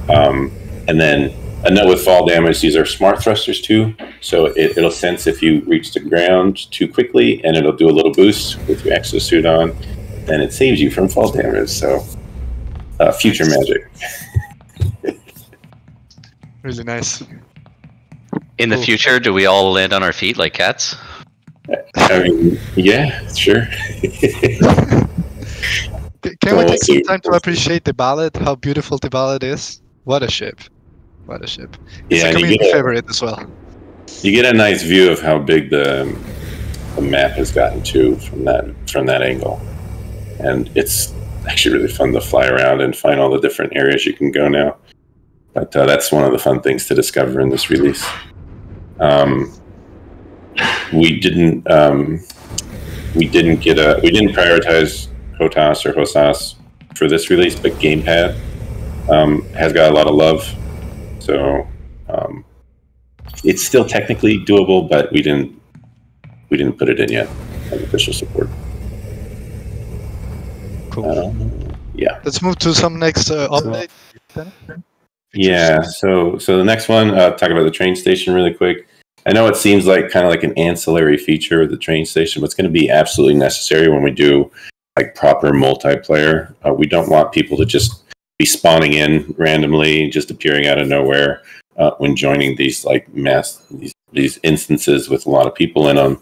And then a note with fall damage, these are smart thrusters too. So it'll sense if you reach the ground too quickly, and it'll do a little boost with your exosuit on, and it saves you from fall damage. So future magic. Really nice. In the future, do we all land on our feet like cats? I mean, yeah, sure. Can we take some time to appreciate the ballad? How beautiful the ballad is. What a ship. What a ship. It's a community favorite as well. You get a nice view of how big the map has gotten to from that angle. And it's actually really fun to fly around and find all the different areas you can go now. But that's one of the fun things to discover in this release. We didn't prioritize HOTAS or HOSAS for this release, but Gamepad has got a lot of love. So it's still technically doable, but we didn't put it in yet as official support. Cool. Yeah. Let's move to some next update. Yeah. So the next one, talk about the train station really quick. I know it seems like kind of like an ancillary feature of the train station, but it's going to be absolutely necessary when we do like proper multiplayer. We don't want people to just be spawning in randomly, just appearing out of nowhere when joining these like these instances with a lot of people in them.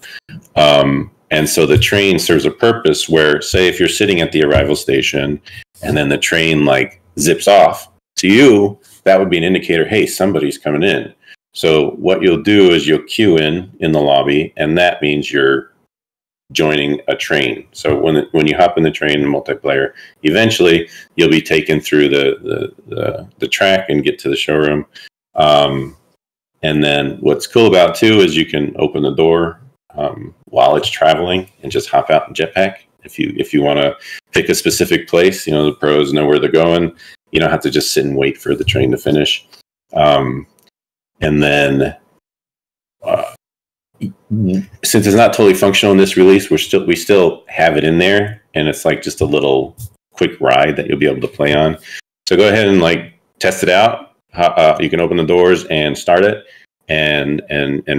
And so the train serves a purpose where, say, if you're sitting at the arrival station and then the train like zips off, to you, that would be an indicator, hey, somebody's coming in. So what you'll do is you'll queue in the lobby, and that means you're joining a train. So when you hop in the train in multiplayer, eventually you'll be taken through the track and get to the showroom. And then what's cool about too is you can open the door while it's traveling and just hop out in jetpack If you want to pick a specific place, the pros know where they're going. You don't have to just sit and wait for the train to finish. And then, since it's not totally functional in this release, we still have it in there, and it's like just a little quick ride that you'll be able to play on. So go ahead and like test it out. You can open the doors and start it, and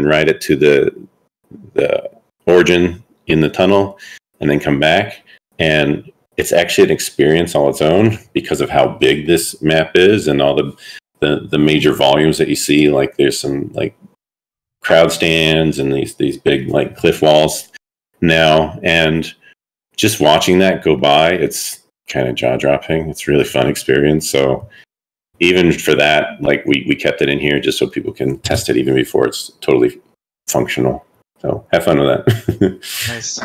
ride it to the origin in the tunnel, and then come back. And it's actually an experience all its own because of how big this map is and all the major volumes that you see. Like there's some like crowd stands and these big like cliff walls now, and just watching that go by, it's kind of jaw-dropping. It's a really fun experience. So even for that, like we kept it in here just so people can test it even before it's totally functional. So have fun with that. Nice.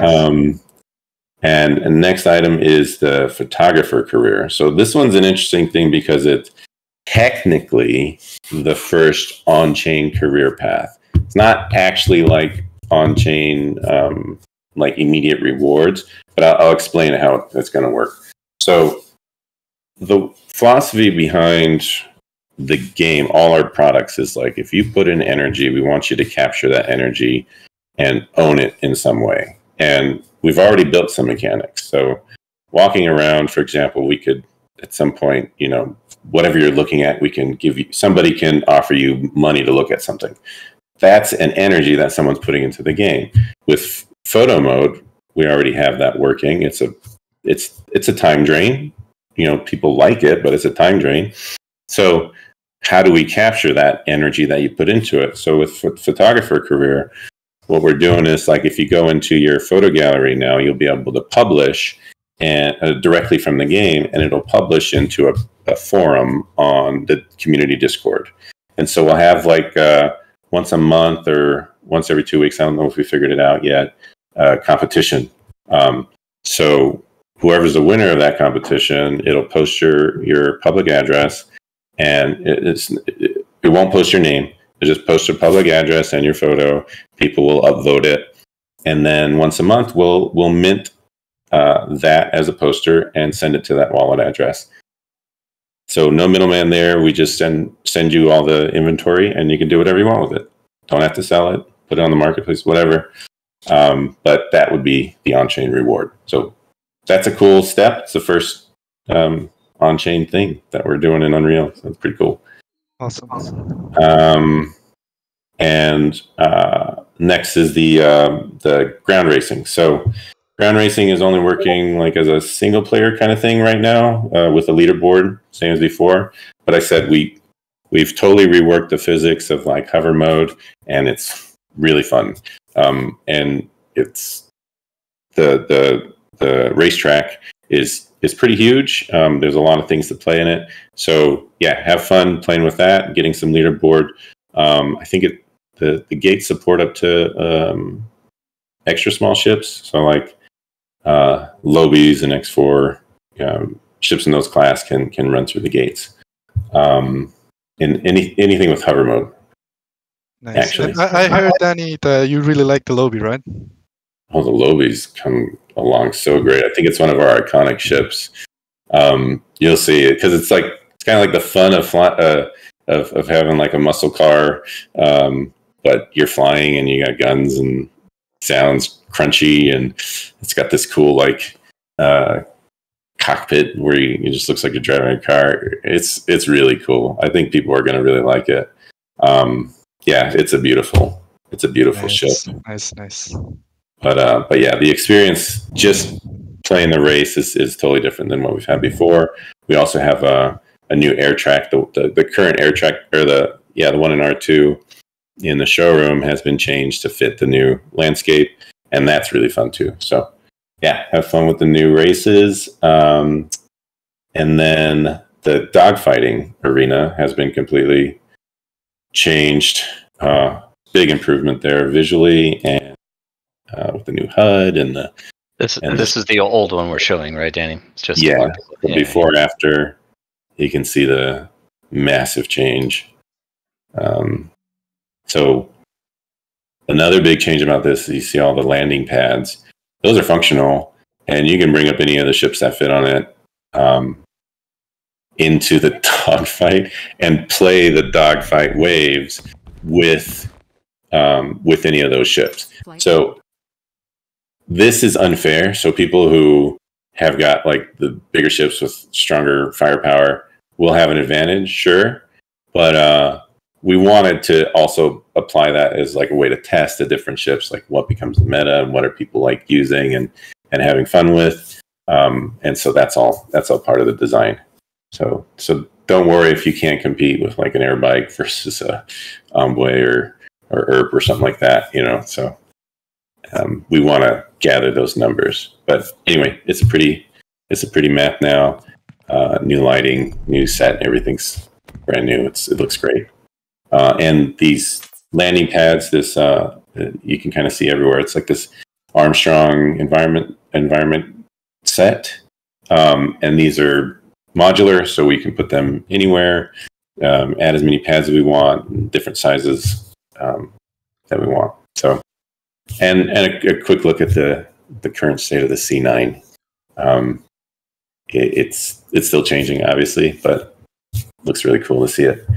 And next item is the photographer career. So this one's an interesting thing because it's technically the first on-chain career path. It's not actually like on-chain like immediate rewards, but I'll explain how it's going to work. So the philosophy behind the game, all our products, is like if you put in energy, we want you to capture that energy and own it in some way. And we've already built some mechanics. So walking around, for example, we could at some point, whatever you're looking at, we can give you, somebody can offer you money to look at something. That's an energy that someone's putting into the game. With photo mode, we already have that working. It's a time drain. People like it, but it's a time drain. So how do we capture that energy that you put into it? So with photographer career, what we're doing is like if you go into your photo gallery now, you'll be able to publish and directly from the game, and it'll publish into a forum on the community Discord. And so we'll have like once a month or once every 2 weeks, I don't know if we figured it out yet, competition. So whoever's the winner of that competition, it'll post your public address, and it won't post your name. It just post your public address and your photo. People will upvote it, and then once a month we'll mint that as a poster and send it to that wallet address. So no middleman there. We just send you all the inventory, and you can do whatever you want with it. Don't have to sell it. Put it on the marketplace, whatever. But that would be the on-chain reward. So that's a cool step. It's the first on-chain thing that we're doing in Unreal. So it's pretty cool. Awesome. And next is the ground racing. So ground racing is only working like as a single player kind of thing right now with a leaderboard, same as before. But I said we've totally reworked the physics of like hover mode, and it's really fun. And it's the racetrack is pretty huge. There's a lot of things to play in it. So yeah, have fun playing with that, getting some leaderboard. I think the gates support up to extra small ships. So like Lobies and X4 ships in those class can run through the gates. In anything with hover mode. Nice. Actually, I heard, Danny, that you really like the Lobby, right? Oh, the Lobies come along so great. I think it's one of our iconic ships. You'll see it because it's kind of like the fun of having like a muscle car, but you're flying and you got guns and sounds crunchy, and it's got this cool like cockpit where it just looks like you're driving a car. It's really cool. I think people are going to really like it. Yeah, it's a beautiful Nice. ship. Nice. But yeah, the experience just playing the race is totally different than what we've had before. We also have a new air track. The current air track, or the one in R2 in the showroom has been changed to fit the new landscape, and that's really fun too. So yeah, have fun with the new races. And then the dogfighting arena has been completely changed. Big improvement there visually, and with the new HUD and this is the old one we're showing, right, Danny? It's just before after, you can see the massive change. So another big change about this, you see all the landing pads. Those are functional, and you can bring up any of the ships that fit on it into the dogfight and play the dogfight waves with any of those ships. So this is unfair. So people who have got like the bigger ships with stronger firepower will have an advantage, sure. But we wanted to also apply that as like a way to test the different ships, like what becomes the meta and what are people like using and having fun with. And so that's all part of the design. So don't worry if you can't compete with like an air bike versus a Envoy or ERP or something like that, you know. So we want to gather those numbers. But anyway, it's a pretty map now. New lighting, new set, everything's brand new. It looks great. And these landing pads, this you can kind of see everywhere. It's like this Armstrong environment set, and these are modular, so we can put them anywhere. Add as many pads as we want, different sizes that we want. So, and a quick look at the current state of the C9. It's still changing, obviously, but looks really cool to see it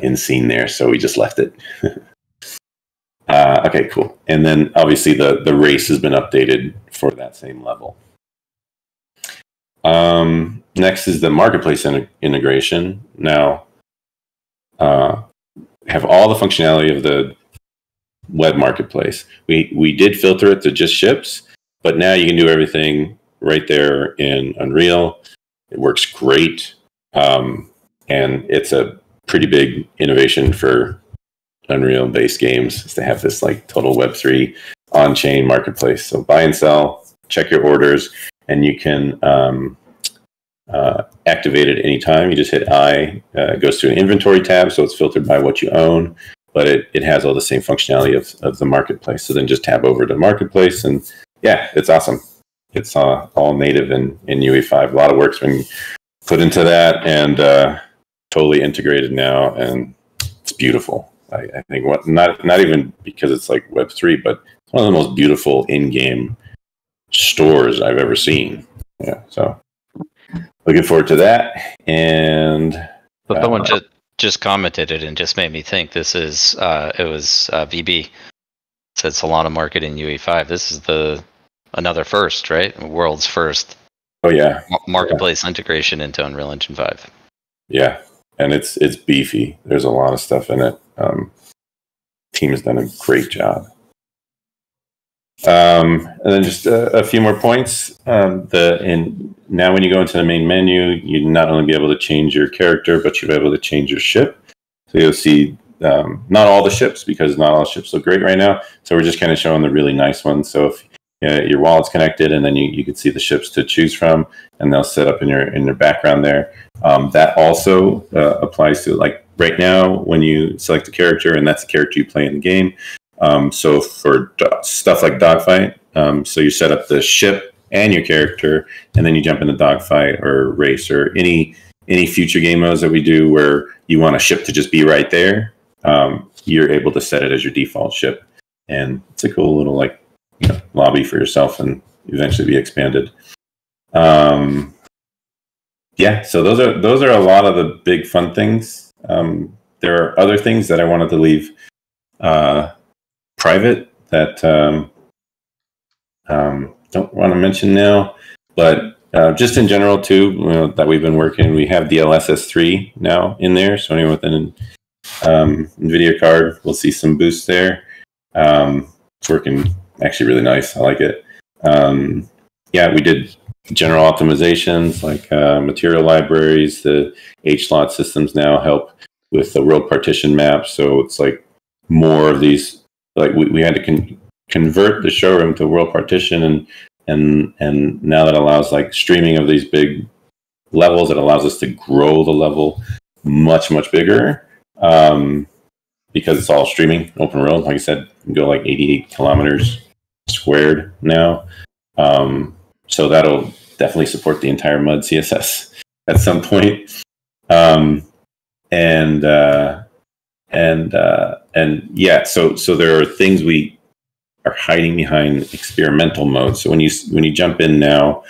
in scene there. So we just left it. Okay, cool. And then obviously the race has been updated for that same level. Next is the marketplace integration. Now, have all the functionality of the web marketplace. We did filter it to just ships, but now you can do everything right there in Unreal. It works great. And it's a pretty big innovation for Unreal-based games is to have this like total Web3 on-chain marketplace. So buy and sell, check your orders, and you can activate it anytime. You just hit I. It goes to an inventory tab, so it's filtered by what you own, but it has all the same functionality of the marketplace. So then just tab over to marketplace, and yeah, it's awesome. It's all native in UE5. A lot of work's been put into that, and totally integrated now, and it's beautiful. I think not even because it's like Web3, but it's one of the most beautiful in-game stores I've ever seen. Yeah, so looking forward to that. And someone just commented it and just made me think this is it was VB said Solana market in UE5. This is another first, right? World's first. Oh yeah, marketplace integration into Unreal Engine 5. Yeah, and it's beefy. There's a lot of stuff in it. Team has done a great job. And then just a few more points. Now when you go into the main menu, you not only be able to change your character, but you'll be able to change your ship. So you'll see not all the ships, because not all ships look great right now. So we're just kind of showing the really nice ones. So if your wallet's connected, and then you can see the ships to choose from, and they'll set up in your background there. That also applies to, like, right now when you select a character, and that's the character you play in the game. So for stuff like dogfight, so you set up the ship and your character, and then you jump into dogfight or race or any future game modes that we do where you want a ship to just be right there. You're able to set it as your default ship, and it's a cool little lobby for yourself, and eventually be expanded. Yeah, so those are a lot of the big fun things. There are other things that I wanted to leave private that don't want to mention now, but just in general too, that we've been working. We have DLSS3 now in there, so anyone with an NVIDIA card will see some boost there. It's working actually really nice. I like it. Yeah, we did general optimizations like material libraries. The H-slot systems now help with the world partition map, so it's like more of these. Like we had to convert the showroom to world partition, and now that allows like streaming of these big levels. It allows us to grow the level much bigger because it's all streaming open world. Like I said, you can go like 88 kilometers squared now. So that'll definitely support the entire MUD CSS at some point. And yeah, so there are things we are hiding behind experimental mode. So when you jump in now,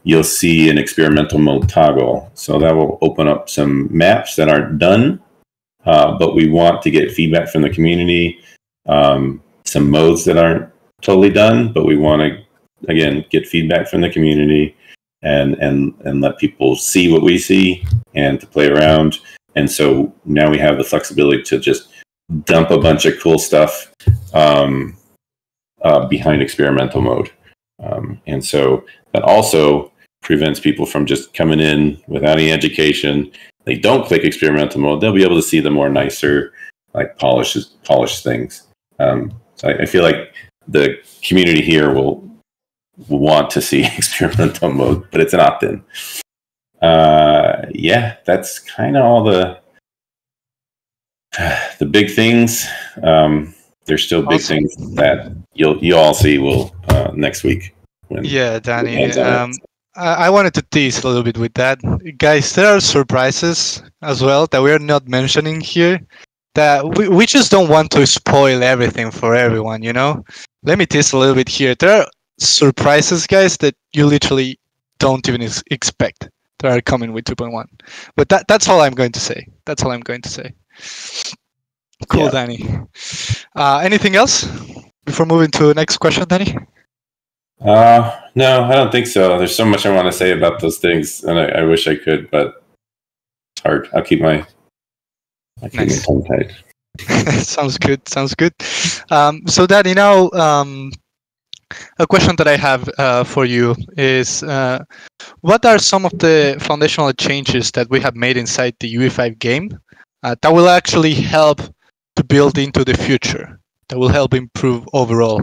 you'll see an experimental mode toggle. So that will open up some maps that aren't done, but we want to get feedback from the community. Some modes that aren't totally done, but we want to, again, get feedback from the community and let people see what we see and to play around. And so now we have the flexibility to just dump a bunch of cool stuff behind experimental mode. And so that also prevents people from just coming in without any education. They don't click experimental mode. They'll be able to see the more nicer, like polished things. So I feel like the community here will want to see experimental mode, but it's an opt-in. Yeah, that's kind of all the big things. There's still big things that you'll all see next week. Yeah, Danny. I wanted to tease a little bit with that, guys. There are surprises as well that we are not mentioning here. That we just don't want to spoil everything for everyone. Let me tease a little bit here. There are surprises, guys, that you literally don't even expect that are coming with 2.1. But that's all I'm going to say. That's all I'm going to say. Cool, yeah. Danny. Anything else before moving to the next question, Danny? No, I don't think so. There's so much I want to say about those things, and I wish I could, but it's hard. I'll keep my tongue tight. Sounds good. So, Danny, now a question that I have for you is, what are some of the foundational changes that we have made inside the UE5 game that will actually help to build into the future, that will help improve overall?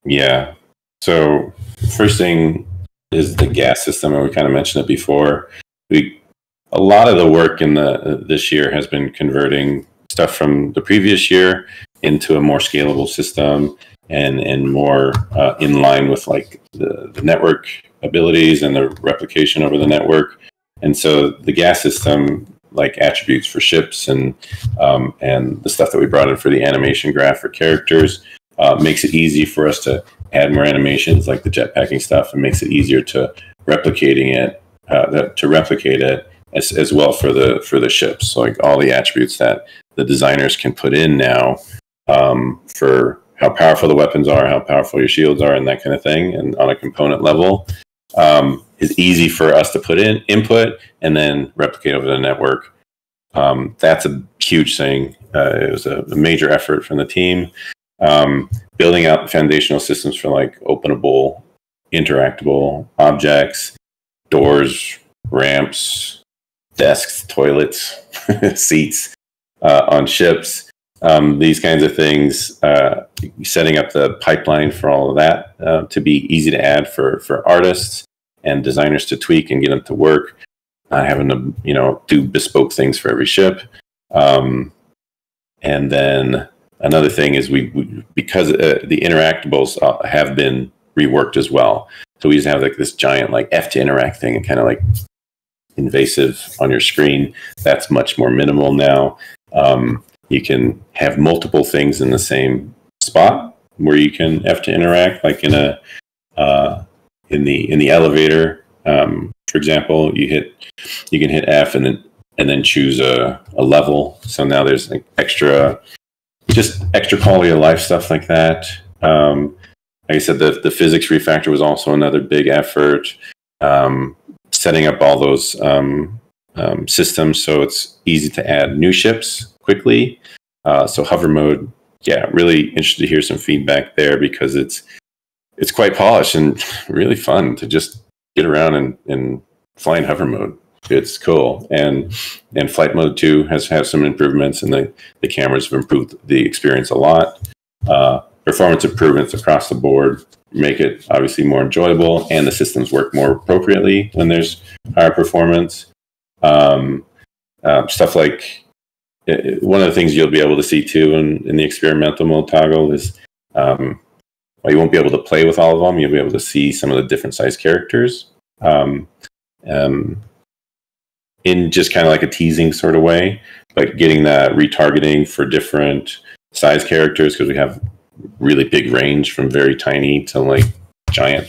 Yeah. So first thing is the gas system, and we kind of mentioned it before. A lot of the work in this year has been converting stuff from the previous year into a more scalable system and more in line with like the network abilities and the replication over the network. And so the gas system, like attributes for ships and the stuff that we brought in for the animation graph for characters, makes it easy for us to add more animations like the jetpacking stuff, and makes it easier to replicate it as well for the ships. So like all the attributes that the designers can put in now for how powerful the weapons are, how powerful your shields are, and that kind of thing, and on a component level, is easy for us to put in input and then replicate over the network. That's a huge thing. It was a major effort from the team. Building out foundational systems for like openable, interactable objects, doors, ramps, desks, toilets, seats on ships. These kinds of things, setting up the pipeline for all of that to be easy to add for artists and designers to tweak and get them to work, not having to do bespoke things for every ship. And then another thing is because the interactables have been reworked as well. So we used to have like this giant like F to interact thing and kind of like invasive on your screen. That's much more minimal now. You can have multiple things in the same spot where you can F to interact, like in the elevator, for example. You can hit F and then choose a level. So now there's like extra quality of life stuff like that. Like I said, the physics refactor was also another big effort. Setting up all those systems so it's easy to add new ships quickly. So hover mode, yeah, really interested to hear some feedback there, because it's quite polished and really fun to just get around and fly in hover mode. It's cool. And flight mode 2 has some improvements, and the cameras have improved the experience a lot. Performance improvements across the board make it obviously more enjoyable, and the systems work more appropriately when there's higher performance. Stuff like one of the things you'll be able to see too in the experimental mode toggle is you won't be able to play with all of them. You'll be able to see some of the different size characters in just kind of like a teasing sort of way, but getting that retargeting for different size characters, because we have really big range from very tiny to like giant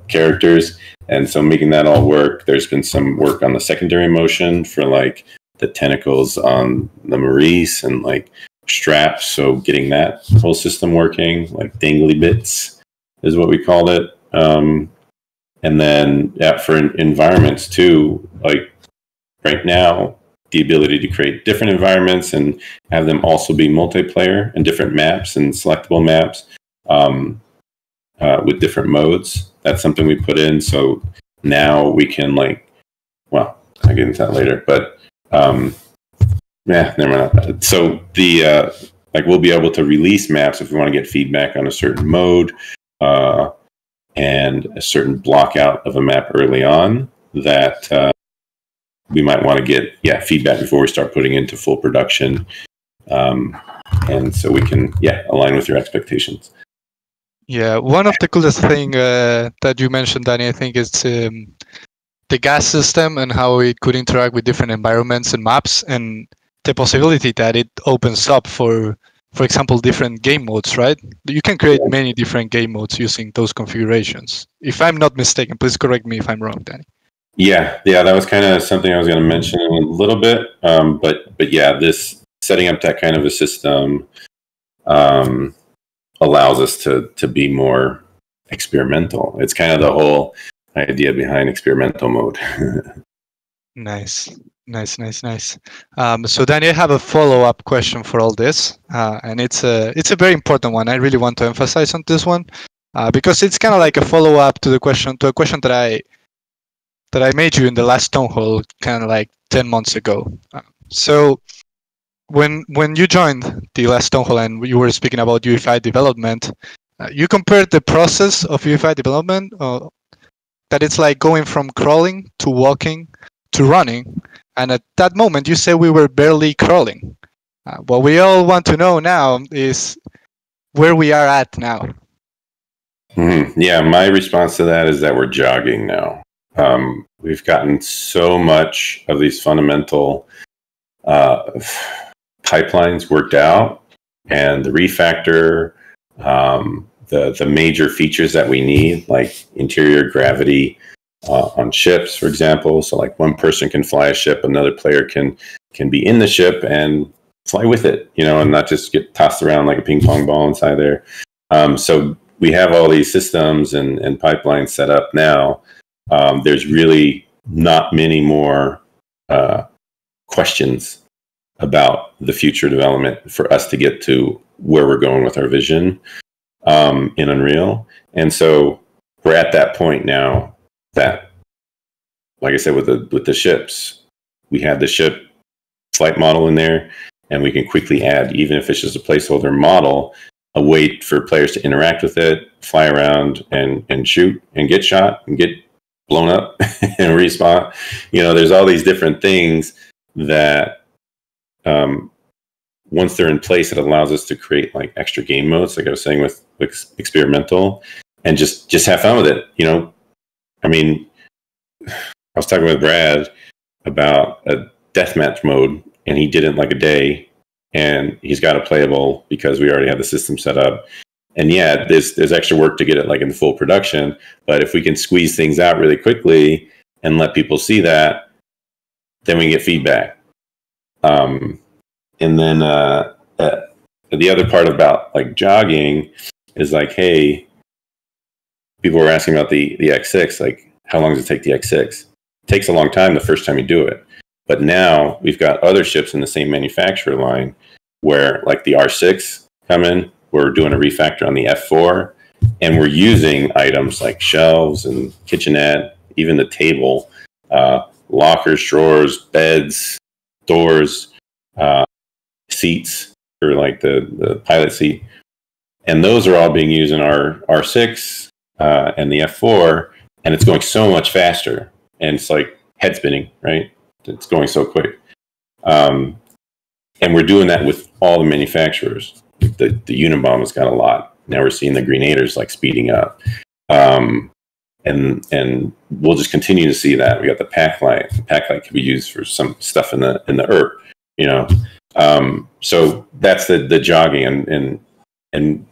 characters. And so making that all work, there's been some work on the secondary motion for like the tentacles on the Maurice and like straps. So getting that whole system working, like dangly bits is what we called it. And then for environments too, like right now, the ability to create different environments and have them also be multiplayer and different maps and selectable maps with different modes. That's something we put in. So now we can I'll get into that later, but never mind. So we'll be able to release maps if we want to get feedback on a certain mode and a certain block out of a map early on that we might want to get feedback before we start putting into full production. And so we can align with your expectations. Yeah, one of the coolest thing that you mentioned, Danny, I think is the gas system and how it could interact with different environments and maps, and the possibility that it opens up for example, different game modes, right? You can create many different game modes using those configurations. If I'm not mistaken, please correct me if I'm wrong, Danny. Yeah, that was kind of something I was going to mention in a little bit. But yeah, this setting up that kind of a system allows us to be more experimental. It's kind of the whole idea behind experimental mode. Nice. So Danny, I have a follow-up question for all this, and it's a very important one. I really want to emphasize on this one because it's kind of like a follow-up to a question that I made you in the last town hall, kind of like 10 months ago. So when you joined the last town hall and you were speaking about UEFI development, you compared the process of UEFI development that it's like going from crawling to walking to running. And at that moment, you said we were barely crawling. What we all want to know now is where we are at now. Mm-hmm. Yeah, my response to that is that we're jogging now. We've gotten so much of these fundamental pipelines worked out, and the refactor, the major features that we need, like interior gravity on ships, for example. So like one person can fly a ship, another player can be in the ship and fly with it, and not just get tossed around like a ping pong ball inside there. So we have all these systems and pipelines set up now. There's really not many more questions about the future development for us to get to where we're going with our vision in Unreal. And so we're at that point now that, like I said, with the ships, we have the ship flight model in there, and we can quickly add, even if it's just a placeholder model, a way for players to interact with it, fly around and shoot and get shot and get blown up and respawn. There's all these different things that once they're in place, it allows us to create like extra game modes, like I was saying with experimental, and just have fun with it. I mean, I was talking with Brad about a deathmatch mode, and he did it in like a day, and he's got it playable because we already have the system set up. And yeah, there's extra work to get it like in full production, but if we can squeeze things out really quickly and let people see that, then we get feedback. And then the other part about like jogging is like, hey, people were asking about the X6, like how long does it take the X6? It takes a long time the first time you do it. But now we've got other ships in the same manufacturer line where like the R6 come in, we're doing a refactor on the F4, and we're using items like shelves and kitchenette, even the table, lockers, drawers, beds, doors, seats for like the pilot seat. And those are all being used in our R6 and the F4, and it's going so much faster. And it's like head spinning, right? It's going so quick. And we're doing that with all the manufacturers. The Unibomb has got a lot. Now we're seeing the Grenaders like speeding up. And we'll just continue to see that. We got the pack light. The pack light can be used for some stuff in the ERP, So that's the jogging. And and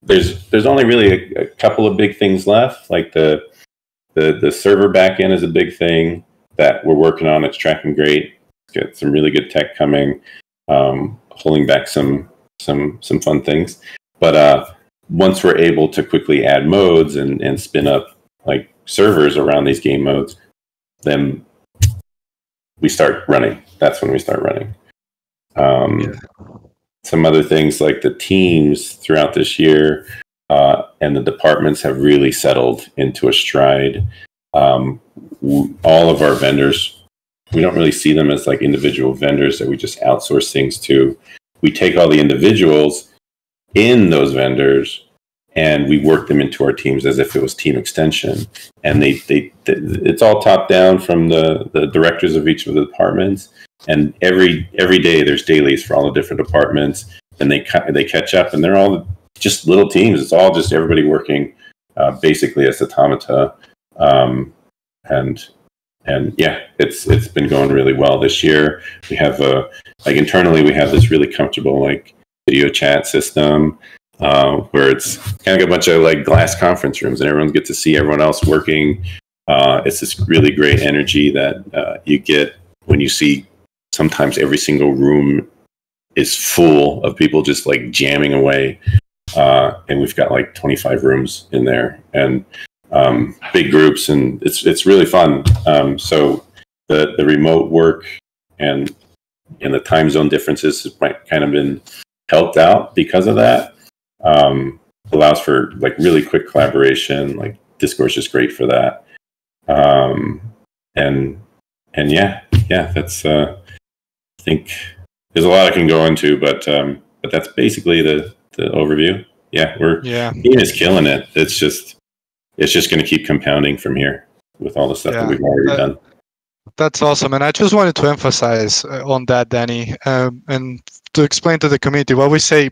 there's only really a couple of big things left. Like the server backend is a big thing that we're working on. It's tracking great. It's got some really good tech coming, holding back some fun things. But once we're able to quickly add modes and spin up like servers around these game modes, then we start running. That's when we start running. Some other things like the teams throughout this year and the departments have really settled into a stride. All of our vendors, we don't really see them as like individual vendors that we just outsource things to. We take all the individuals in those vendors and we work them into our teams as if it was team extension. And it's all top down from the directors of each of the departments. And every day there's dailies for all the different departments, and they catch up, and they're all just little teams. It's all just everybody working basically as automata. And yeah, it's been going really well this year. We have internally we have this really comfortable like video chat system where it's kind of a bunch of like glass conference rooms, and everyone gets to see everyone else working. It's this really great energy that you get when you see. Sometimes every single room is full of people just like jamming away, and we've got like 25 rooms in there, and big groups, and it's really fun. So the remote work and the time zone differences have kind of been helped out because of that. Allows for like really quick collaboration. Like Discord's just great for that. And yeah, that's. I think there's a lot I can go into, but that's basically the overview. Yeah, team is killing it. It's just going to keep compounding from here with all the stuff that we've already done. That's awesome, and I just wanted to emphasize on that, Danny, and to explain to the community what we say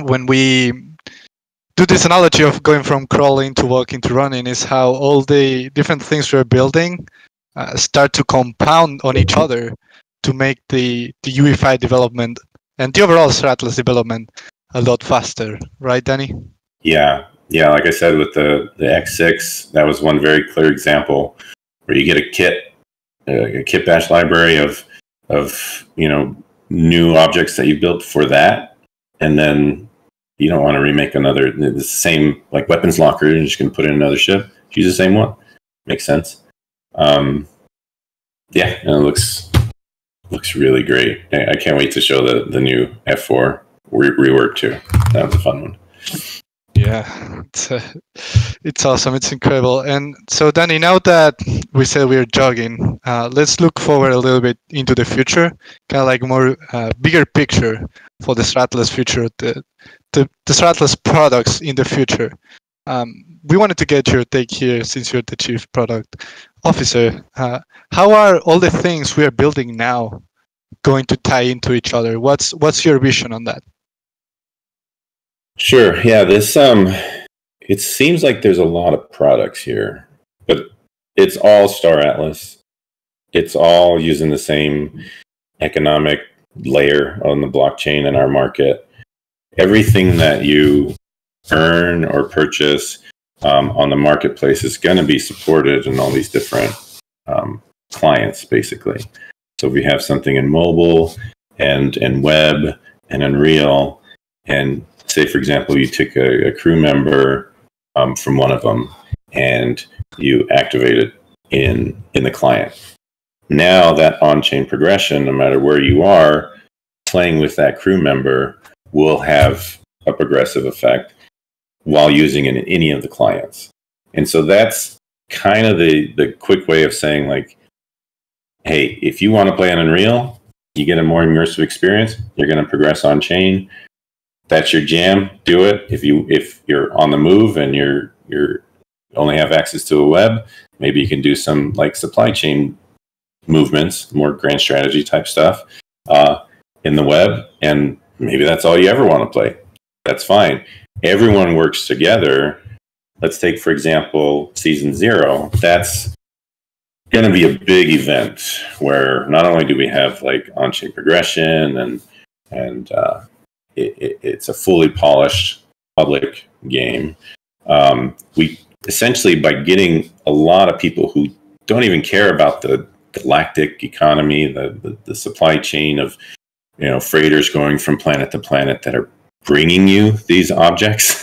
when we do this analogy of going from crawling to walking to running is how all the different things we're building start to compound on each other to make the UEFI development and the overall Stratless development a lot faster, right, Danny? Yeah. Like I said, with the X6, that was one very clear example where you get a kit bash library of new objects that you built for that, and then you don't want to remake the same like weapons locker. You're just going to put in another ship. Use the same one. Makes sense. And it looks really great. I can't wait to show the new F4 rework too. That was a fun one. Yeah, it's awesome. It's incredible. And so, Danny, now that we said we're jogging, let's look forward a little bit into the future, kind of like more bigger picture for the Stratless future, the Stratless products in the future. We wanted to get your take here since you're the Chief Product Officer. How are all the things we are building now going to tie into each other? What's your vision on that? Sure. Yeah, this it seems like there's a lot of products here, but it's all Star Atlas. It's all using the same economic layer on the blockchain in our market. Everything that you earn or purchase on the marketplace is going to be supported in all these different clients, basically. So we have something in mobile and web and Unreal, and say, for example, you took a crew member from one of them and you activate it in the client. Now that on-chain progression, no matter where you are, playing with that crew member will have a progressive effect while using it in any of the clients. And so that's kind of the quick way of saying, like, hey, if you want to play on Unreal, you get a more immersive experience, you're going to progress on chain. That's your jam, do it. If you're on the move and you're only have access to a web, maybe you can do some like supply chain movements, more grand strategy type stuff in the web, and maybe that's all you ever want to play. That's fine. Everyone works together. Let's take, for example, Season 0. That's going to be a big event where not only do we have like on-chain progression and it's a fully polished public game. We essentially, by getting a lot of people who don't even care about the galactic economy, the supply chain of freighters going from planet to planet that are bringing you these objects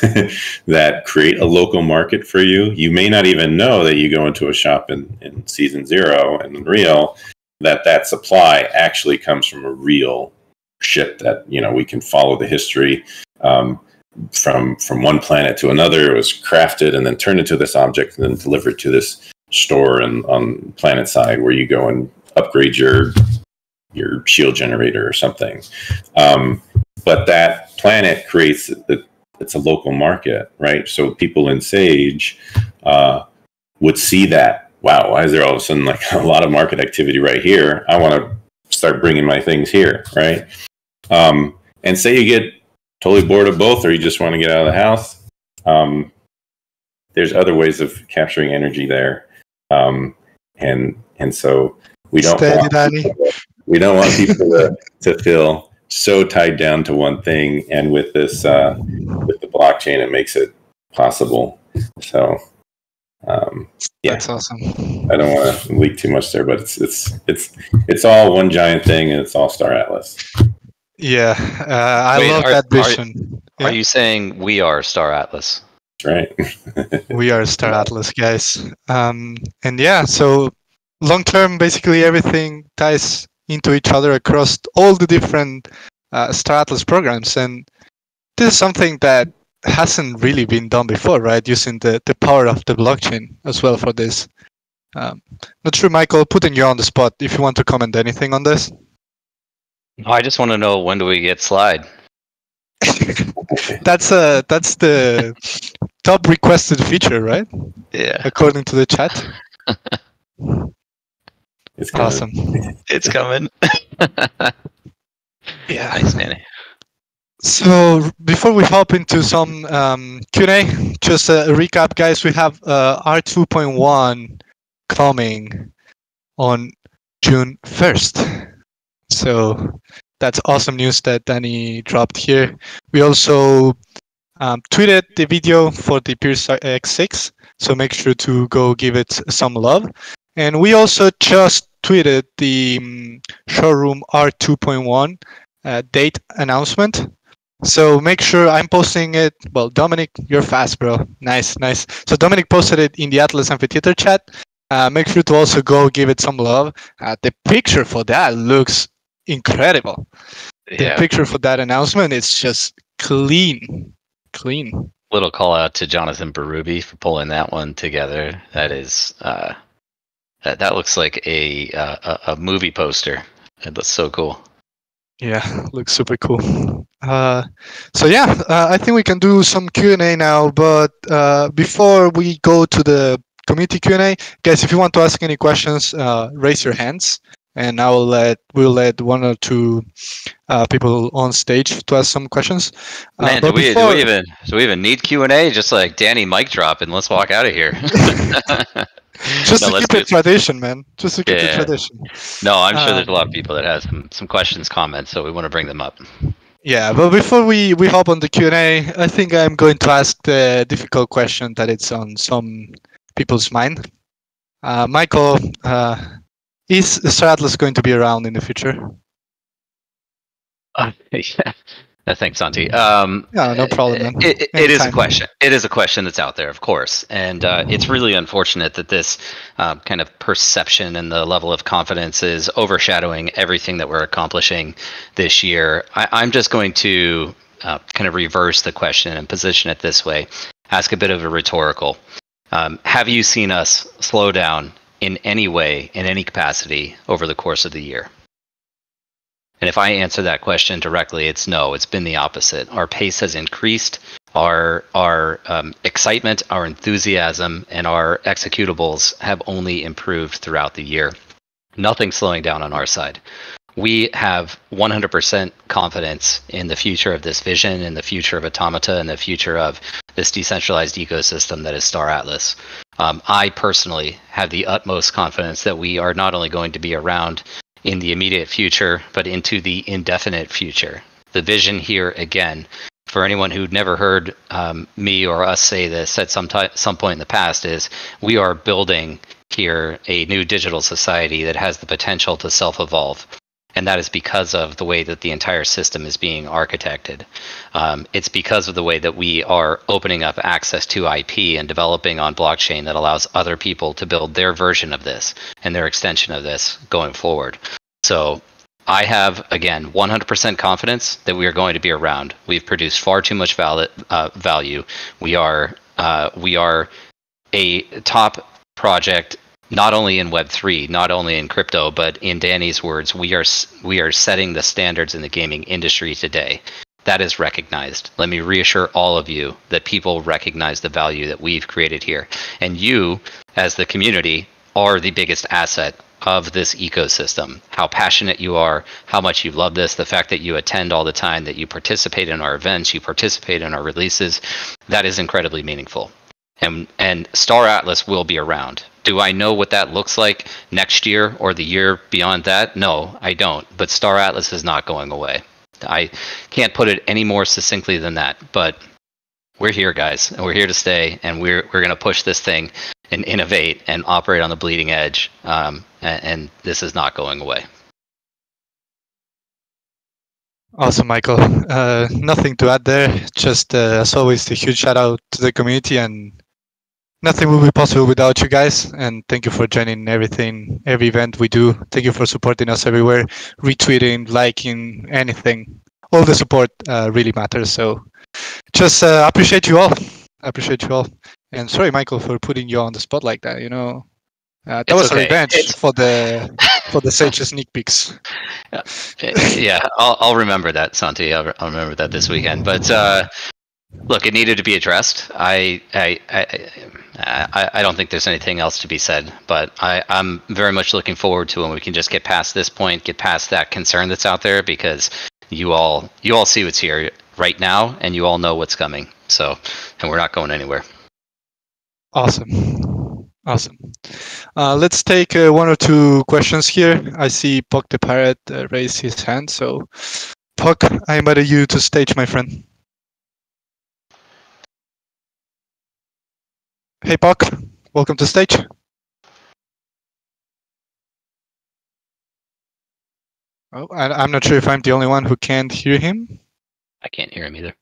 that create a local market for you. You may not even know that you go into a shop in Season 0 and Unreal that supply actually comes from a real ship that we can follow the history from one planet to another. It was crafted and then turned into this object and then delivered to this store and on planet side where you go and upgrade your shield generator or something. But that planet creates it's a local market, right? So people in Sage would see that. Wow, why is there all of a sudden like a lot of market activity right here? I want to start bringing my things here, right? And say you get totally bored of both, or you just want to get out of the house. There's other ways of capturing energy there, and so we don't want people to feel so tied down to one thing. And with this with the blockchain, it makes it possible. So that's awesome. I don't want to leak too much there, but it's all one giant thing, and it's all Star Atlas. Yeah, I love that vision. Are you saying we are Star Atlas? That's right. We are Star Atlas, guys. And yeah, so long term, basically everything ties into each other across all the different Star Atlas programs, and this is something that hasn't really been done before, right? Using the power of the blockchain as well for this. Not sure, Michael, putting you on the spot, if you want to comment anything on this. I just want to know, when do we get Slide? That's the top requested feature, right? Yeah. According to the chat. It's coming. Awesome. It's coming. Yeah. Nice, Danny. So before we hop into some Q&A, just a recap, guys. We have R2.1 coming on June 1st. So that's awesome news that Danny dropped here. We also tweeted the video for the Pierce X6, so make sure to go give it some love. And we also just tweeted the Showroom R2.1 date announcement. So make sure I'm posting it. Well, Dominic, you're fast, bro. Nice. So Dominic posted it in the Atlas Amphitheater chat. Make sure to also go give it some love. The picture for that looks incredible. The picture for that announcement is just clean. Little call out to Jonathan Berube for pulling that one together. That is that looks like a movie poster. It looks so cool. Yeah, looks super cool. So yeah, I think we can do some Q&A now. But before we go to the community Q&A, guys, if you want to ask any questions, raise your hands, and we'll let one or two people on stage to ask some questions. Man, do we even need Q&A? Just like Danny mic drop and let's walk out of here. Just to keep it tradition, man. Just to keep it tradition. No, I'm sure there's a lot of people that have some questions, comments, so we want to bring them up. Yeah, but before we hop on the Q&A, I think I'm going to ask the difficult question that it's on some people's mind. Michael, is Star Atlas going to be around in the future? Yeah. Thanks, Santi. Yeah, no problem, man. It is a question. It is a question that's out there, of course, and it's really unfortunate that this kind of perception and the level of confidence is overshadowing everything that we're accomplishing this year. I'm just going to kind of reverse the question and position it this way. Ask a bit of a rhetorical. Have you seen us slow down in any way, in any capacity, over the course of the year? And if I answer that question directly, it's no. It's been the opposite. Our pace has increased. Our excitement, our enthusiasm, and our executables have only improved throughout the year. Nothing slowing down on our side. We have 100% confidence in the future of this vision, in the future of Automata, and the future of this decentralized ecosystem that is Star Atlas. I personally have the utmost confidence that we are not only going to be around in the immediate future, but into the indefinite future. The vision here, again, for anyone who'd never heard me or us say this at some point in the past, is we are building here a new digital society that has the potential to self-evolve. And that is because of the way that the entire system is being architected. It's because of the way that we are opening up access to IP and developing on blockchain that allows other people to build their version of this and their extension of this going forward. So I have, again, 100% confidence that we are going to be around. We've produced far too much value. We are a top project, not only in Web3, not only in crypto, but in Danny's words, we are setting the standards in the gaming industry today. That is recognized. Let me reassure all of you that people recognize the value that we've created here. And you, as the community, are the biggest asset of this ecosystem. How passionate you are, how much you love this, the fact that you attend all the time, that you participate in our events, you participate in our releases, that is incredibly meaningful. And Star Atlas will be around. Do I know what that looks like next year or the year beyond that? No, I don't. But Star Atlas is not going away. I can't put it any more succinctly than that. But we're here, guys, and we're here to stay, and we're going to push this thing and innovate and operate on the bleeding edge. And this is not going away. Awesome, Michael. Nothing to add there. Just as always, a huge shout out to the community, and nothing will be possible without you guys. And thank you for joining every event we do. Thank you for supporting us everywhere, retweeting, liking, anything. All the support really matters. So just appreciate you all. And sorry, Michael, for putting you on the spot like that. That was a revenge for the Sage sneak peeks. Yeah, I'll remember that, Santi. I'll remember that this weekend. But look, it needed to be addressed. I don't think there's anything else to be said. But I'm very much looking forward to when we can just get past this point, get past that concern that's out there, because you all see what's here right now, and you all know what's coming. So, and we're not going anywhere. Awesome. Let's take one or two questions here. I see Puck the Pirate raise his hand. So, Puck, I invited you to stage, my friend. Hey, Puck, welcome to stage. Oh, I'm not sure if I'm the only one who can't hear him. I can't hear him either.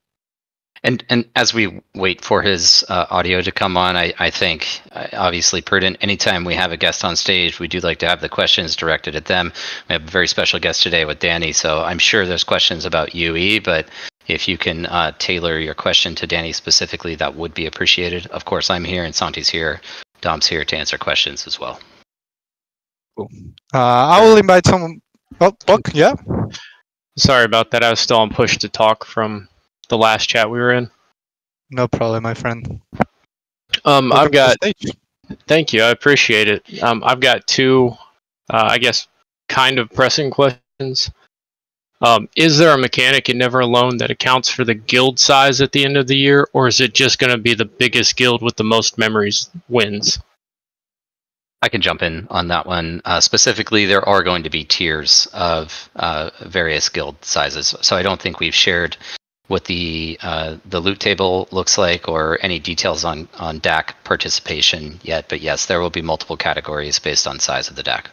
And as we wait for his audio to come on, I think obviously prudent. Anytime we have a guest on stage, we do like to have the questions directed at them. We have a very special guest today with Danny, so I'm sure there's questions about UE, but if you can tailor your question to Danny specifically, that would be appreciated. Of course, I'm here and Santi's here. Dom's here to answer questions as well. Cool. I will invite someone. Oh, Puck, yeah? Sorry about that. I was still on push to talk from the last chat we were in. No problem, my friend. I've got. Thank you. I appreciate it. I've got two, I guess, kind of pressing questions. Is there a mechanic in Neveralone that accounts for the guild size at the end of the year, or is it just going to be the biggest guild with the most memories wins? I can jump in on that one. Specifically, there are going to be tiers of various guild sizes. So I don't think we've shared what the loot table looks like or any details on DAC participation yet. But yes, there will be multiple categories based on size of the DAC.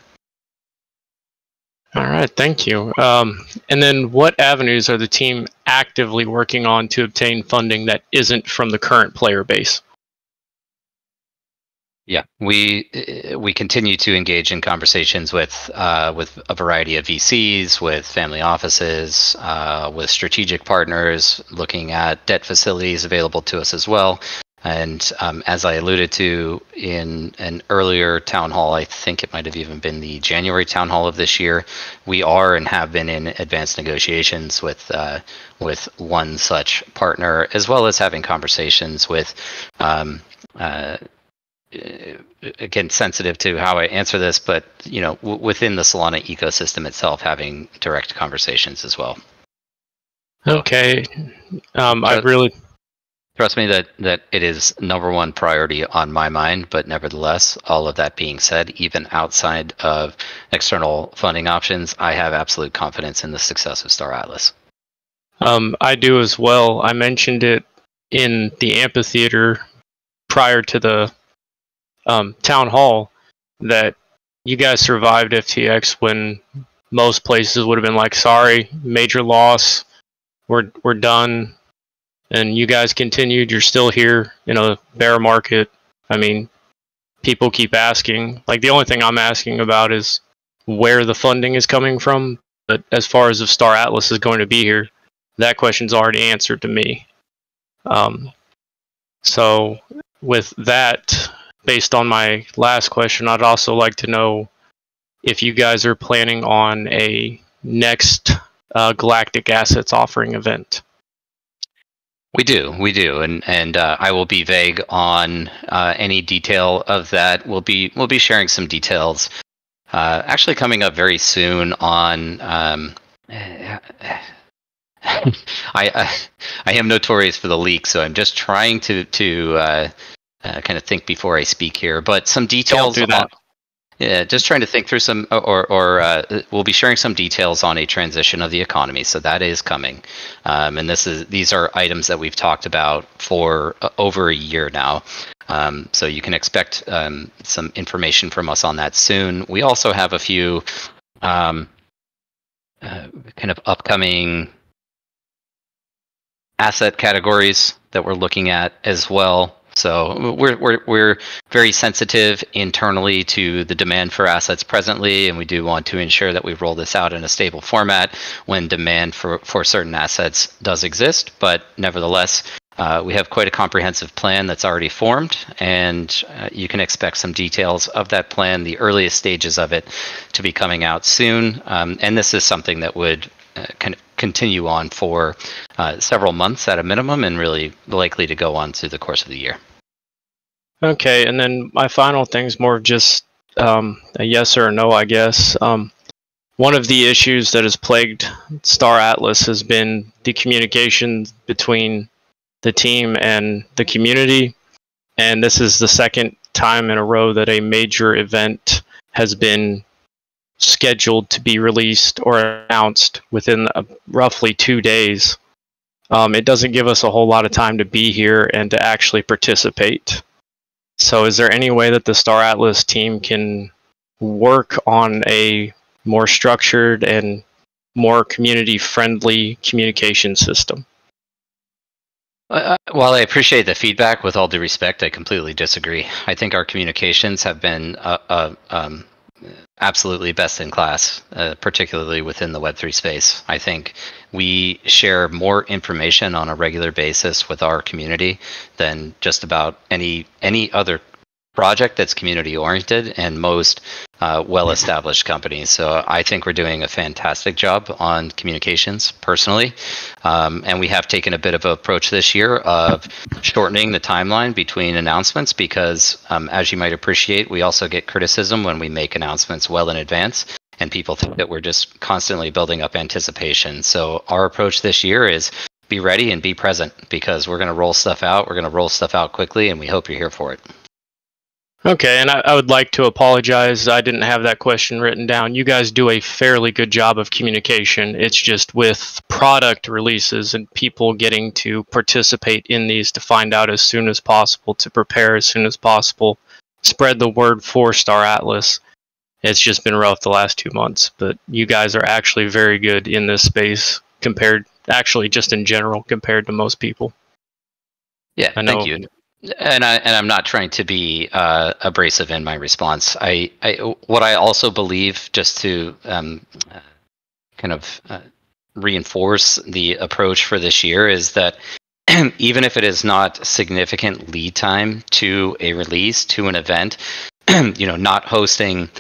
All right, thank you. And then what avenues are the team actively working on to obtain funding that isn't from the current player base? Yeah, we continue to engage in conversations with a variety of VCs, with family offices, with strategic partners, looking at debt facilities available to us as well. And as I alluded to in an earlier town hall, I think it might have even been the January town hall of this year, we are and have been in advanced negotiations with one such partner, as well as having conversations with. Again, sensitive to how I answer this, but within the Solana ecosystem itself, having direct conversations as well. Okay, I really trust me that it is number one priority on my mind. But nevertheless, all of that being said, even outside of external funding options, I have absolute confidence in the success of Star Atlas. I do as well. I mentioned it in the amphitheater prior to the town hall that you guys survived FTX when most places would have been like, sorry, major loss, we're done. And you guys continued. You're still here in a bear market. I mean, people keep asking. Like, the only thing I'm asking about is where the funding is coming from. But as far as if Star Atlas is going to be here, that question's already answered to me. So with that, based on my last question, I'd also like to know if you guys are planning on a next Galactic Assets offering event. We do, and I will be vague on any detail of that. We'll be sharing some details. Actually, coming up very soon on. I am notorious for the leak, so I'm just trying to kind of think before I speak here. But some details. Don't do that. Yeah, just trying to think through some, or we'll be sharing some details on a transition of the economy. So that is coming, and these are items that we've talked about for over a year now. So you can expect some information from us on that soon. We also have a few kind of upcoming asset categories that we're looking at as well. So we're very sensitive internally to the demand for assets presently, and we do want to ensure that we roll this out in a stable format when demand for certain assets does exist. But nevertheless, we have quite a comprehensive plan that's already formed, and you can expect some details of that plan, the earliest stages of it, to be coming out soon. And this is something that would kind of continue on for several months at a minimum, and really likely to go on through the course of the year. Okay, and then my final thing is more of just a yes or a no, I guess. One of the issues that has plagued Star Atlas has been the communication between the team and the community, and this is the second time in a row that a major event has been scheduled to be released or announced within roughly 2 days. It doesn't give us a whole lot of time to be here and to actually participate. So is there any way that the Star Atlas team can work on a more structured and more community-friendly communication system? While I appreciate the feedback, with all due respect, I completely disagree. I think our communications have been absolutely best in class, particularly within the Web3 space. I think we share more information on a regular basis with our community than just about any other project that's community oriented and most well-established companies. So I think we're doing a fantastic job on communications personally. And we have taken a bit of an approach this year of shortening the timeline between announcements because, as you might appreciate, we also get criticism when we make announcements well in advance. And people think that we're just constantly building up anticipation. So our approach this year is be ready and be present, because we're going to roll stuff out. We're going to roll stuff out quickly, and we hope you're here for it. Okay, and I would like to apologize. I didn't have that question written down. You guys do a fairly good job of communication. It's just with product releases and people getting to participate in these to find out as soon as possible, to prepare as soon as possible, spread the word for Star Atlas. It's just been rough the last 2 months, but you guys are actually very good in this space compared, actually just in general, compared to most people. Yeah, thank you. And I'm not trying to be abrasive in my response. What I also believe, just to kind of reinforce the approach for this year, is that even if it is not significant lead time to a release, to an event, not hosting,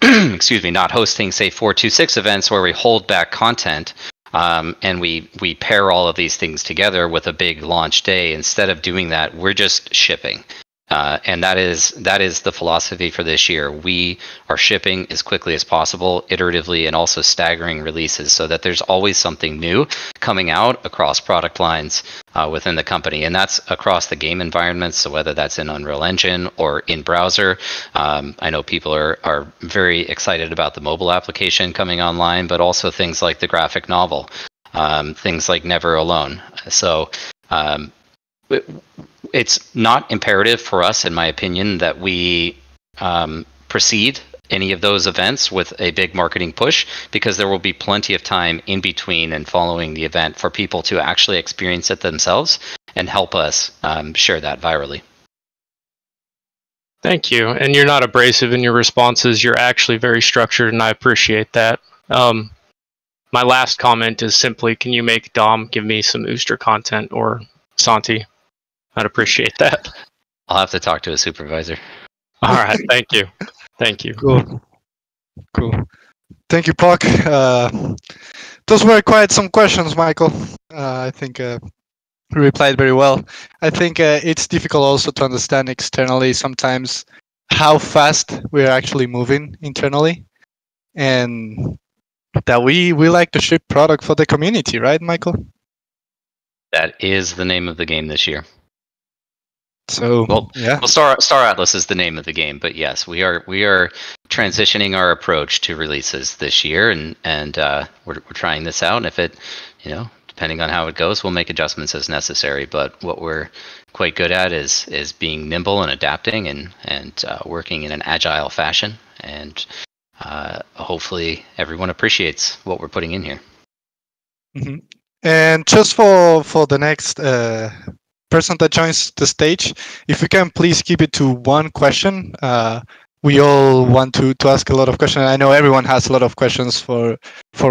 not hosting, say, 426 events where we hold back content. And we pair all of these things together with a big launch day. Instead of doing that, we're just shipping. And that is the philosophy for this year. We are shipping as quickly as possible, iteratively, and also staggering releases so that there's always something new coming out across product lines within the company. And that's across the game environments. So whether that's in Unreal Engine or in browser, I know people are very excited about the mobile application coming online, but also things like the graphic novel. things like Never Alone. So it's not imperative for us, in my opinion, that we precede any of those events with a big marketing push, because there will be plenty of time in between and following the event for people to actually experience it themselves and help us share that virally. Thank you. And you're not abrasive in your responses. You're actually very structured, and I appreciate that. My last comment is simply, can you make Dom give me some Ooster content, or Santi? I'd appreciate that. I'll have to talk to a supervisor. All right. Thank you. Thank you. Cool. Thank you, Puck. Those were quite some questions, Michael. I think you replied very well. I think it's difficult also to understand externally sometimes how fast we're actually moving internally, and that we like to ship product for the community, right, Michael? That is the name of the game this year. So well, yeah. Star Atlas is the name of the game, but yes, we are transitioning our approach to releases this year, and we're trying this out. And if it, depending on how it goes, we'll make adjustments as necessary. But what we're quite good at is being nimble and adapting and working in an agile fashion, and hopefully everyone appreciates what we're putting in here. Mm-hmm. And just for the next person that joins the stage, if we can please keep it to one question. We all want to ask a lot of questions. I know everyone has a lot of questions for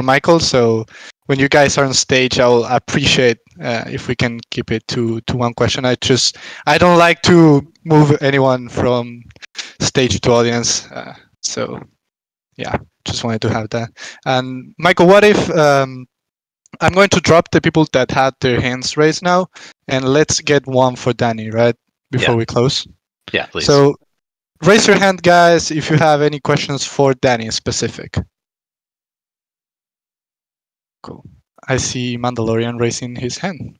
Michael. So when you guys are on stage, I'll appreciate if we can keep it to one question. I don't like to move anyone from stage to audience. So yeah, just wanted to have that. And Michael, what if I'm going to drop the people that had their hands raised now, and let's get one for Danny, right? Before we close. Yeah, please. So raise your hand, guys, if you have any questions for Danny specific. Cool. I see Mandalorian raising his hand.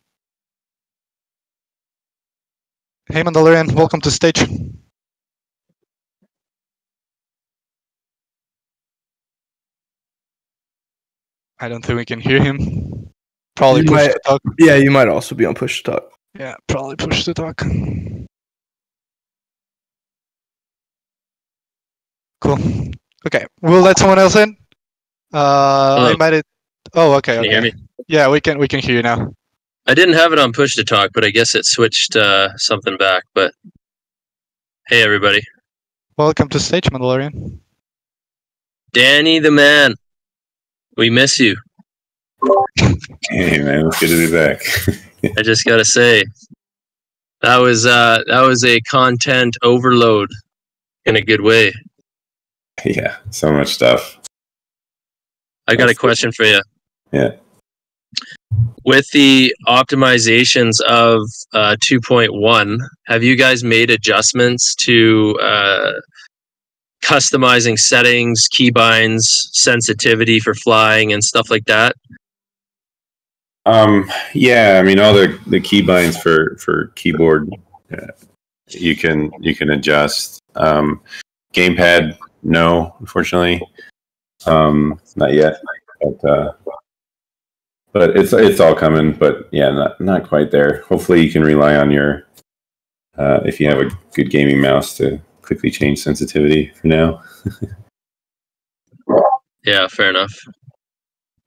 Hey, Mandalorian, welcome to stage. I don't think we can hear him. Probably push to talk. Yeah, you might also be on push to talk. Yeah, probably push to talk. Cool. Okay, we'll let someone else in. I invited. Oh, okay. Can you hear me? Yeah, we can hear you now. I didn't have it on push to talk, but I guess it switched something back. But hey, everybody. Welcome to stage, Mandalorian. Danny the man. We miss you. Hey man, it's good to be back. I just gotta say, that was a content overload in a good way. Yeah, so much stuff. I got a question for you. Yeah. With the optimizations of 2.1, have you guys made adjustments to customizing settings, keybinds, sensitivity for flying, and stuff like that? Yeah, I mean, all the keybinds for keyboard, you can adjust. Gamepad, no, unfortunately, not yet. But it's all coming. But yeah, not quite there. Hopefully, you can rely on your if you have a good gaming mouse to quickly change sensitivity for now. Yeah, fair enough.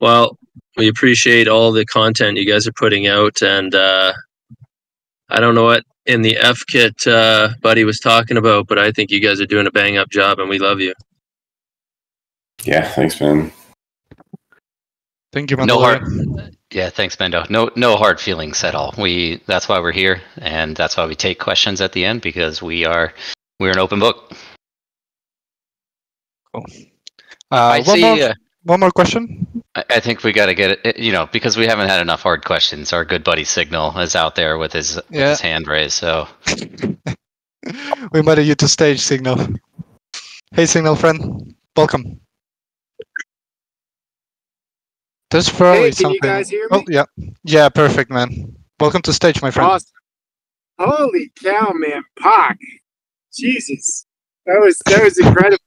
Well, we appreciate all the content you guys are putting out, and I don't know what in the F kit Buddy was talking about, but I think you guys are doing a bang up job, and we love you. Yeah, thanks, man. Thank you, Mandalorian. Thanks, Mendo. No hard feelings at all. That's why we're here, and that's why we take questions at the end, because we're an open book. Cool. One more question. I think we got to get it, because we haven't had enough hard questions. Our good buddy Signal is out there with his hand raised, so. We invited you to stage, Signal. Hey, Signal friend. Welcome. There's probably something. Can you guys hear me? Oh, yeah. Yeah, perfect, man. Welcome to stage, my friend. Awesome. Holy cow, man. Pac. Jesus. That was incredible.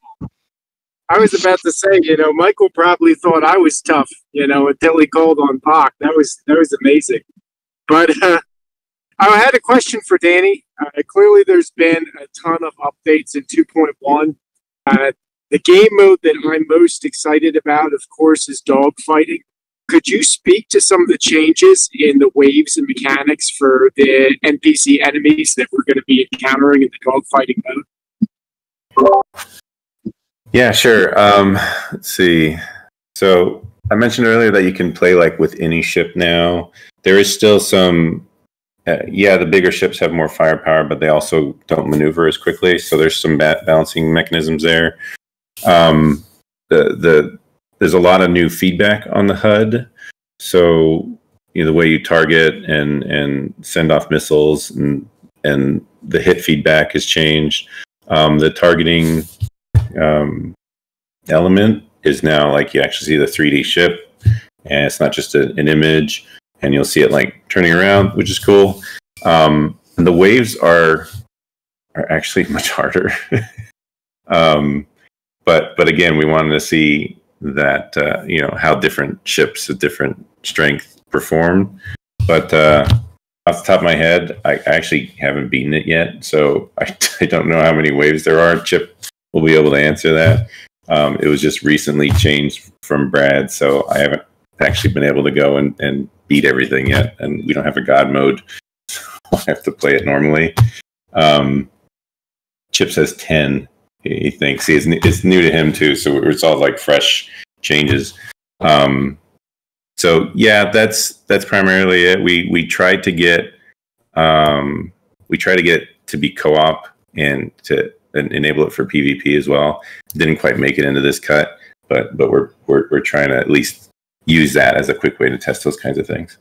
I was about to say, Michael probably thought I was tough, until he called on Bach. That was amazing. But I had a question for Danny. Clearly, there's been a ton of updates in 2.1. The game mode that I'm most excited about, of course, is dogfighting. Could you speak to some of the changes in the waves and mechanics for the NPC enemies that we're going to be encountering in the dogfighting mode? Yeah, sure. Let's see. So I mentioned earlier that you can play like with any ship now. There is still some, the bigger ships have more firepower, but they also don't maneuver as quickly. So there's some balancing mechanisms there. There's a lot of new feedback on the HUD. So the way you target and send off missiles and the hit feedback has changed. The targeting element is now like you actually see the 3D ship, and it's not just an image, and you'll see it like turning around, which is cool. And the waves are actually much harder. But again, we wanted to see that how different ships of different strength perform. But off the top of my head, I actually haven't beaten it yet, so I don't know how many waves there are. Chip will be able to answer that. It was just recently changed from Brad, so I haven't actually been able to go and beat everything yet, and we don't have a God mode, so I have to play it normally. Chip says 10. He thinks it's new to him too, so it's all like fresh changes. So yeah, that's primarily it. We tried to get it to be co-op and to enable it for PvP as well. Didn't quite make it into this cut, but we're trying to at least use that as a quick way to test those kinds of things.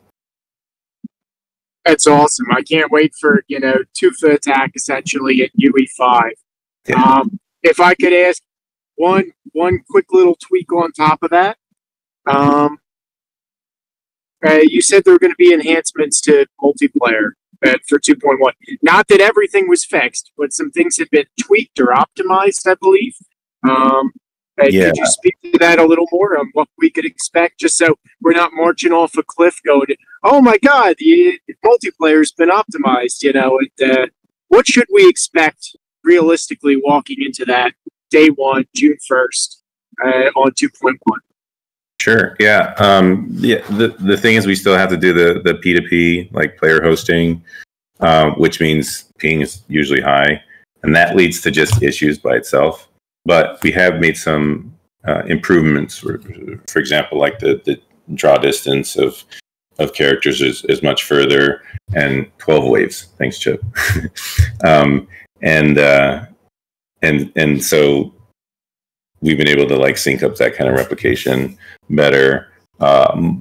That's awesome. I can't wait for two-foot attack essentially at UE5. Yeah. If I could ask one quick little tweak on top of that. You said there were going to be enhancements to multiplayer for 2.1. Not that everything was fixed, but some things had been tweaked or optimized, I believe. Could you speak to that a little more on what we could expect, just so we're not marching off a cliff going, oh my God, the multiplayer's been optimized, and what should we expect realistically walking into that day one, June 1st, on 2.1? Sure. Yeah. The thing is, we still have to do the P2P, like player hosting, which means ping is usually high, and that leads to just issues by itself. But we have made some improvements. For example, like the draw distance of characters is much further, and 12 waves. Thanks, Chip. And so we've been able to like sync up that kind of replication better.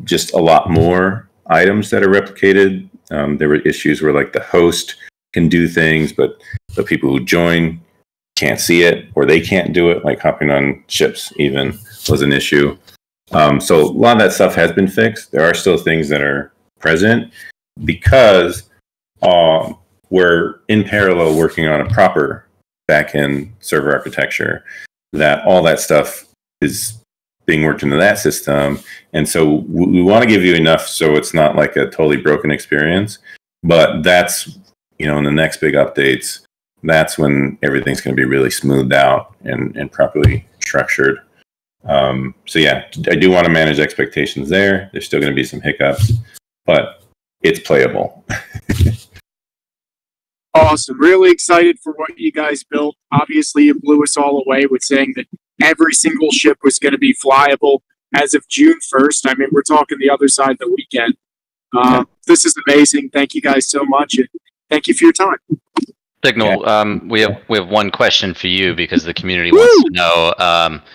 Just a lot more items that are replicated. There were issues where like the host can do things, but the people who join can't see it, or they can't do it. Like hopping on ships even was an issue. So a lot of that stuff has been fixed. There are still things that are present because we're in parallel working on a proper backend server architecture, that all that stuff is being worked into that system. And so we want to give you enough so it's not like a totally broken experience. But that's, in the next big updates, that's when everything's going to be really smoothed out and properly structured. So yeah, I do want to manage expectations there. There's still going to be some hiccups, but it's playable. Awesome. Really excited for what you guys built. Obviously, you blew us all away with saying that every single ship was going to be flyable as of June 1st. I mean, we're talking the other side of the weekend. This is amazing. Thank you guys so much, and thank you for your time. Signal, we have one question for you because the community wants to know.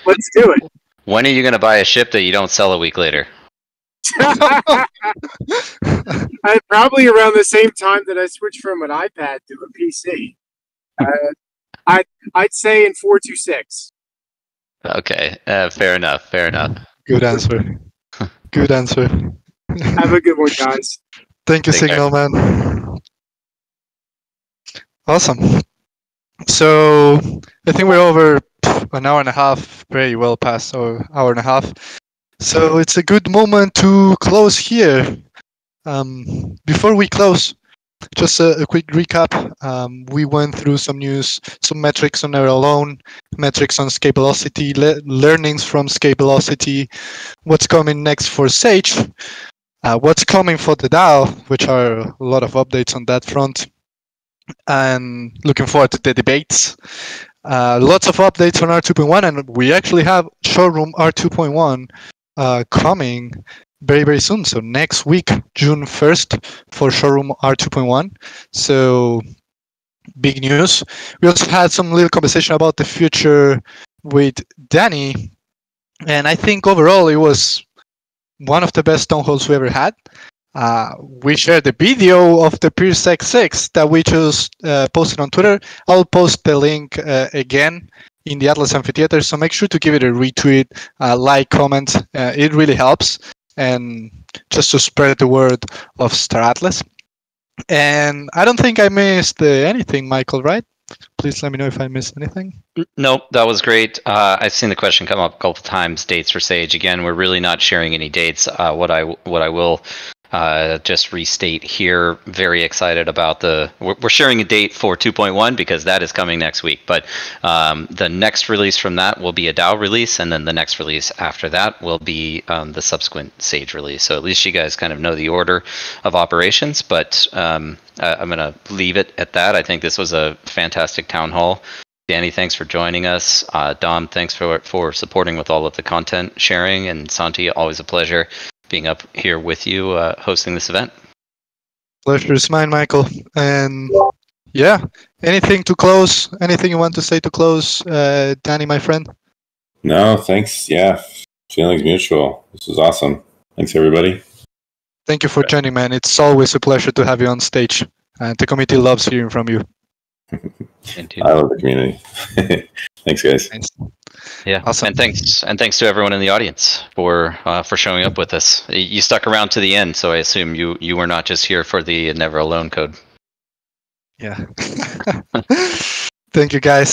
Let's do it. When are you going to buy a ship that you don't sell a week later? Probably around the same time that I switched from an iPad to a PC. I'd say in 426. Okay, fair enough. Good answer. Good answer. Have a good one, guys. Thank you, Take Signal Man. Awesome. So I think we're over an hour and a half, very well past our hour and a half. So it's a good moment to close here. Before we close, just a quick recap. We went through some news, some metrics on Elunne, metrics on Scalability, learnings from Scalability, what's coming next for Sage, what's coming for the DAO, which are a lot of updates on that front, and looking forward to the debates. Lots of updates on R2.1, and we actually have Showroom R2.1 coming very, very soon. So next week, June 1st, for Showroom R2.1. So big news. We also had some little conversation about the future with Danny. And I think overall it was one of the best town halls we ever had. We shared the video of the Pierce X6 that we just posted on Twitter. I'll post the link again in the Atlas Amphitheater. So make sure to give it a retweet, like, comment. It really helps. And just to spread the word of Star Atlas. And I don't think I missed anything, Michael, right? Please let me know if I missed anything. Nope, that was great. I've seen the question come up a couple times, dates for Sage. Again, we're really not sharing any dates. What I will just restate here, very excited about we're sharing a date for 2.1 because that is coming next week. But the next release from that will be a DAO release, and then the next release after that will be the subsequent Sage release. So at least you guys kind of know the order of operations. But I'm going to leave it at that. I think this was a fantastic town hall. Danny, thanks for joining us. Dom, thanks for supporting with all of the content sharing. And Santi, always a pleasure being up here with you hosting this event. Pleasure is mine, Michael. And yeah, anything to close? Anything you want to say to close, Danny, my friend? No, thanks. Yeah, feelings mutual. This was awesome. Thanks, everybody. Thank you for joining, man. It's always a pleasure to have you on stage. And the community loves hearing from you. I love the community. Thanks, guys. Thanks. Yeah, awesome. And thanks to everyone in the audience for showing up with us. You stuck around to the end, so I assume you were not just here for the Never Alone code. Yeah. Thank you, guys.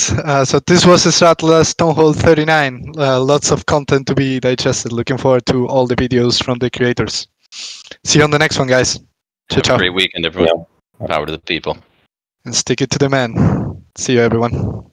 So this was the Atlas Town Hall 39. Lots of content to be digested. Looking forward to all the videos from the creators. See you on the next one, guys. Have a great weekend, everyone. Yeah. Power to the people. And stick it to the man. See you, everyone.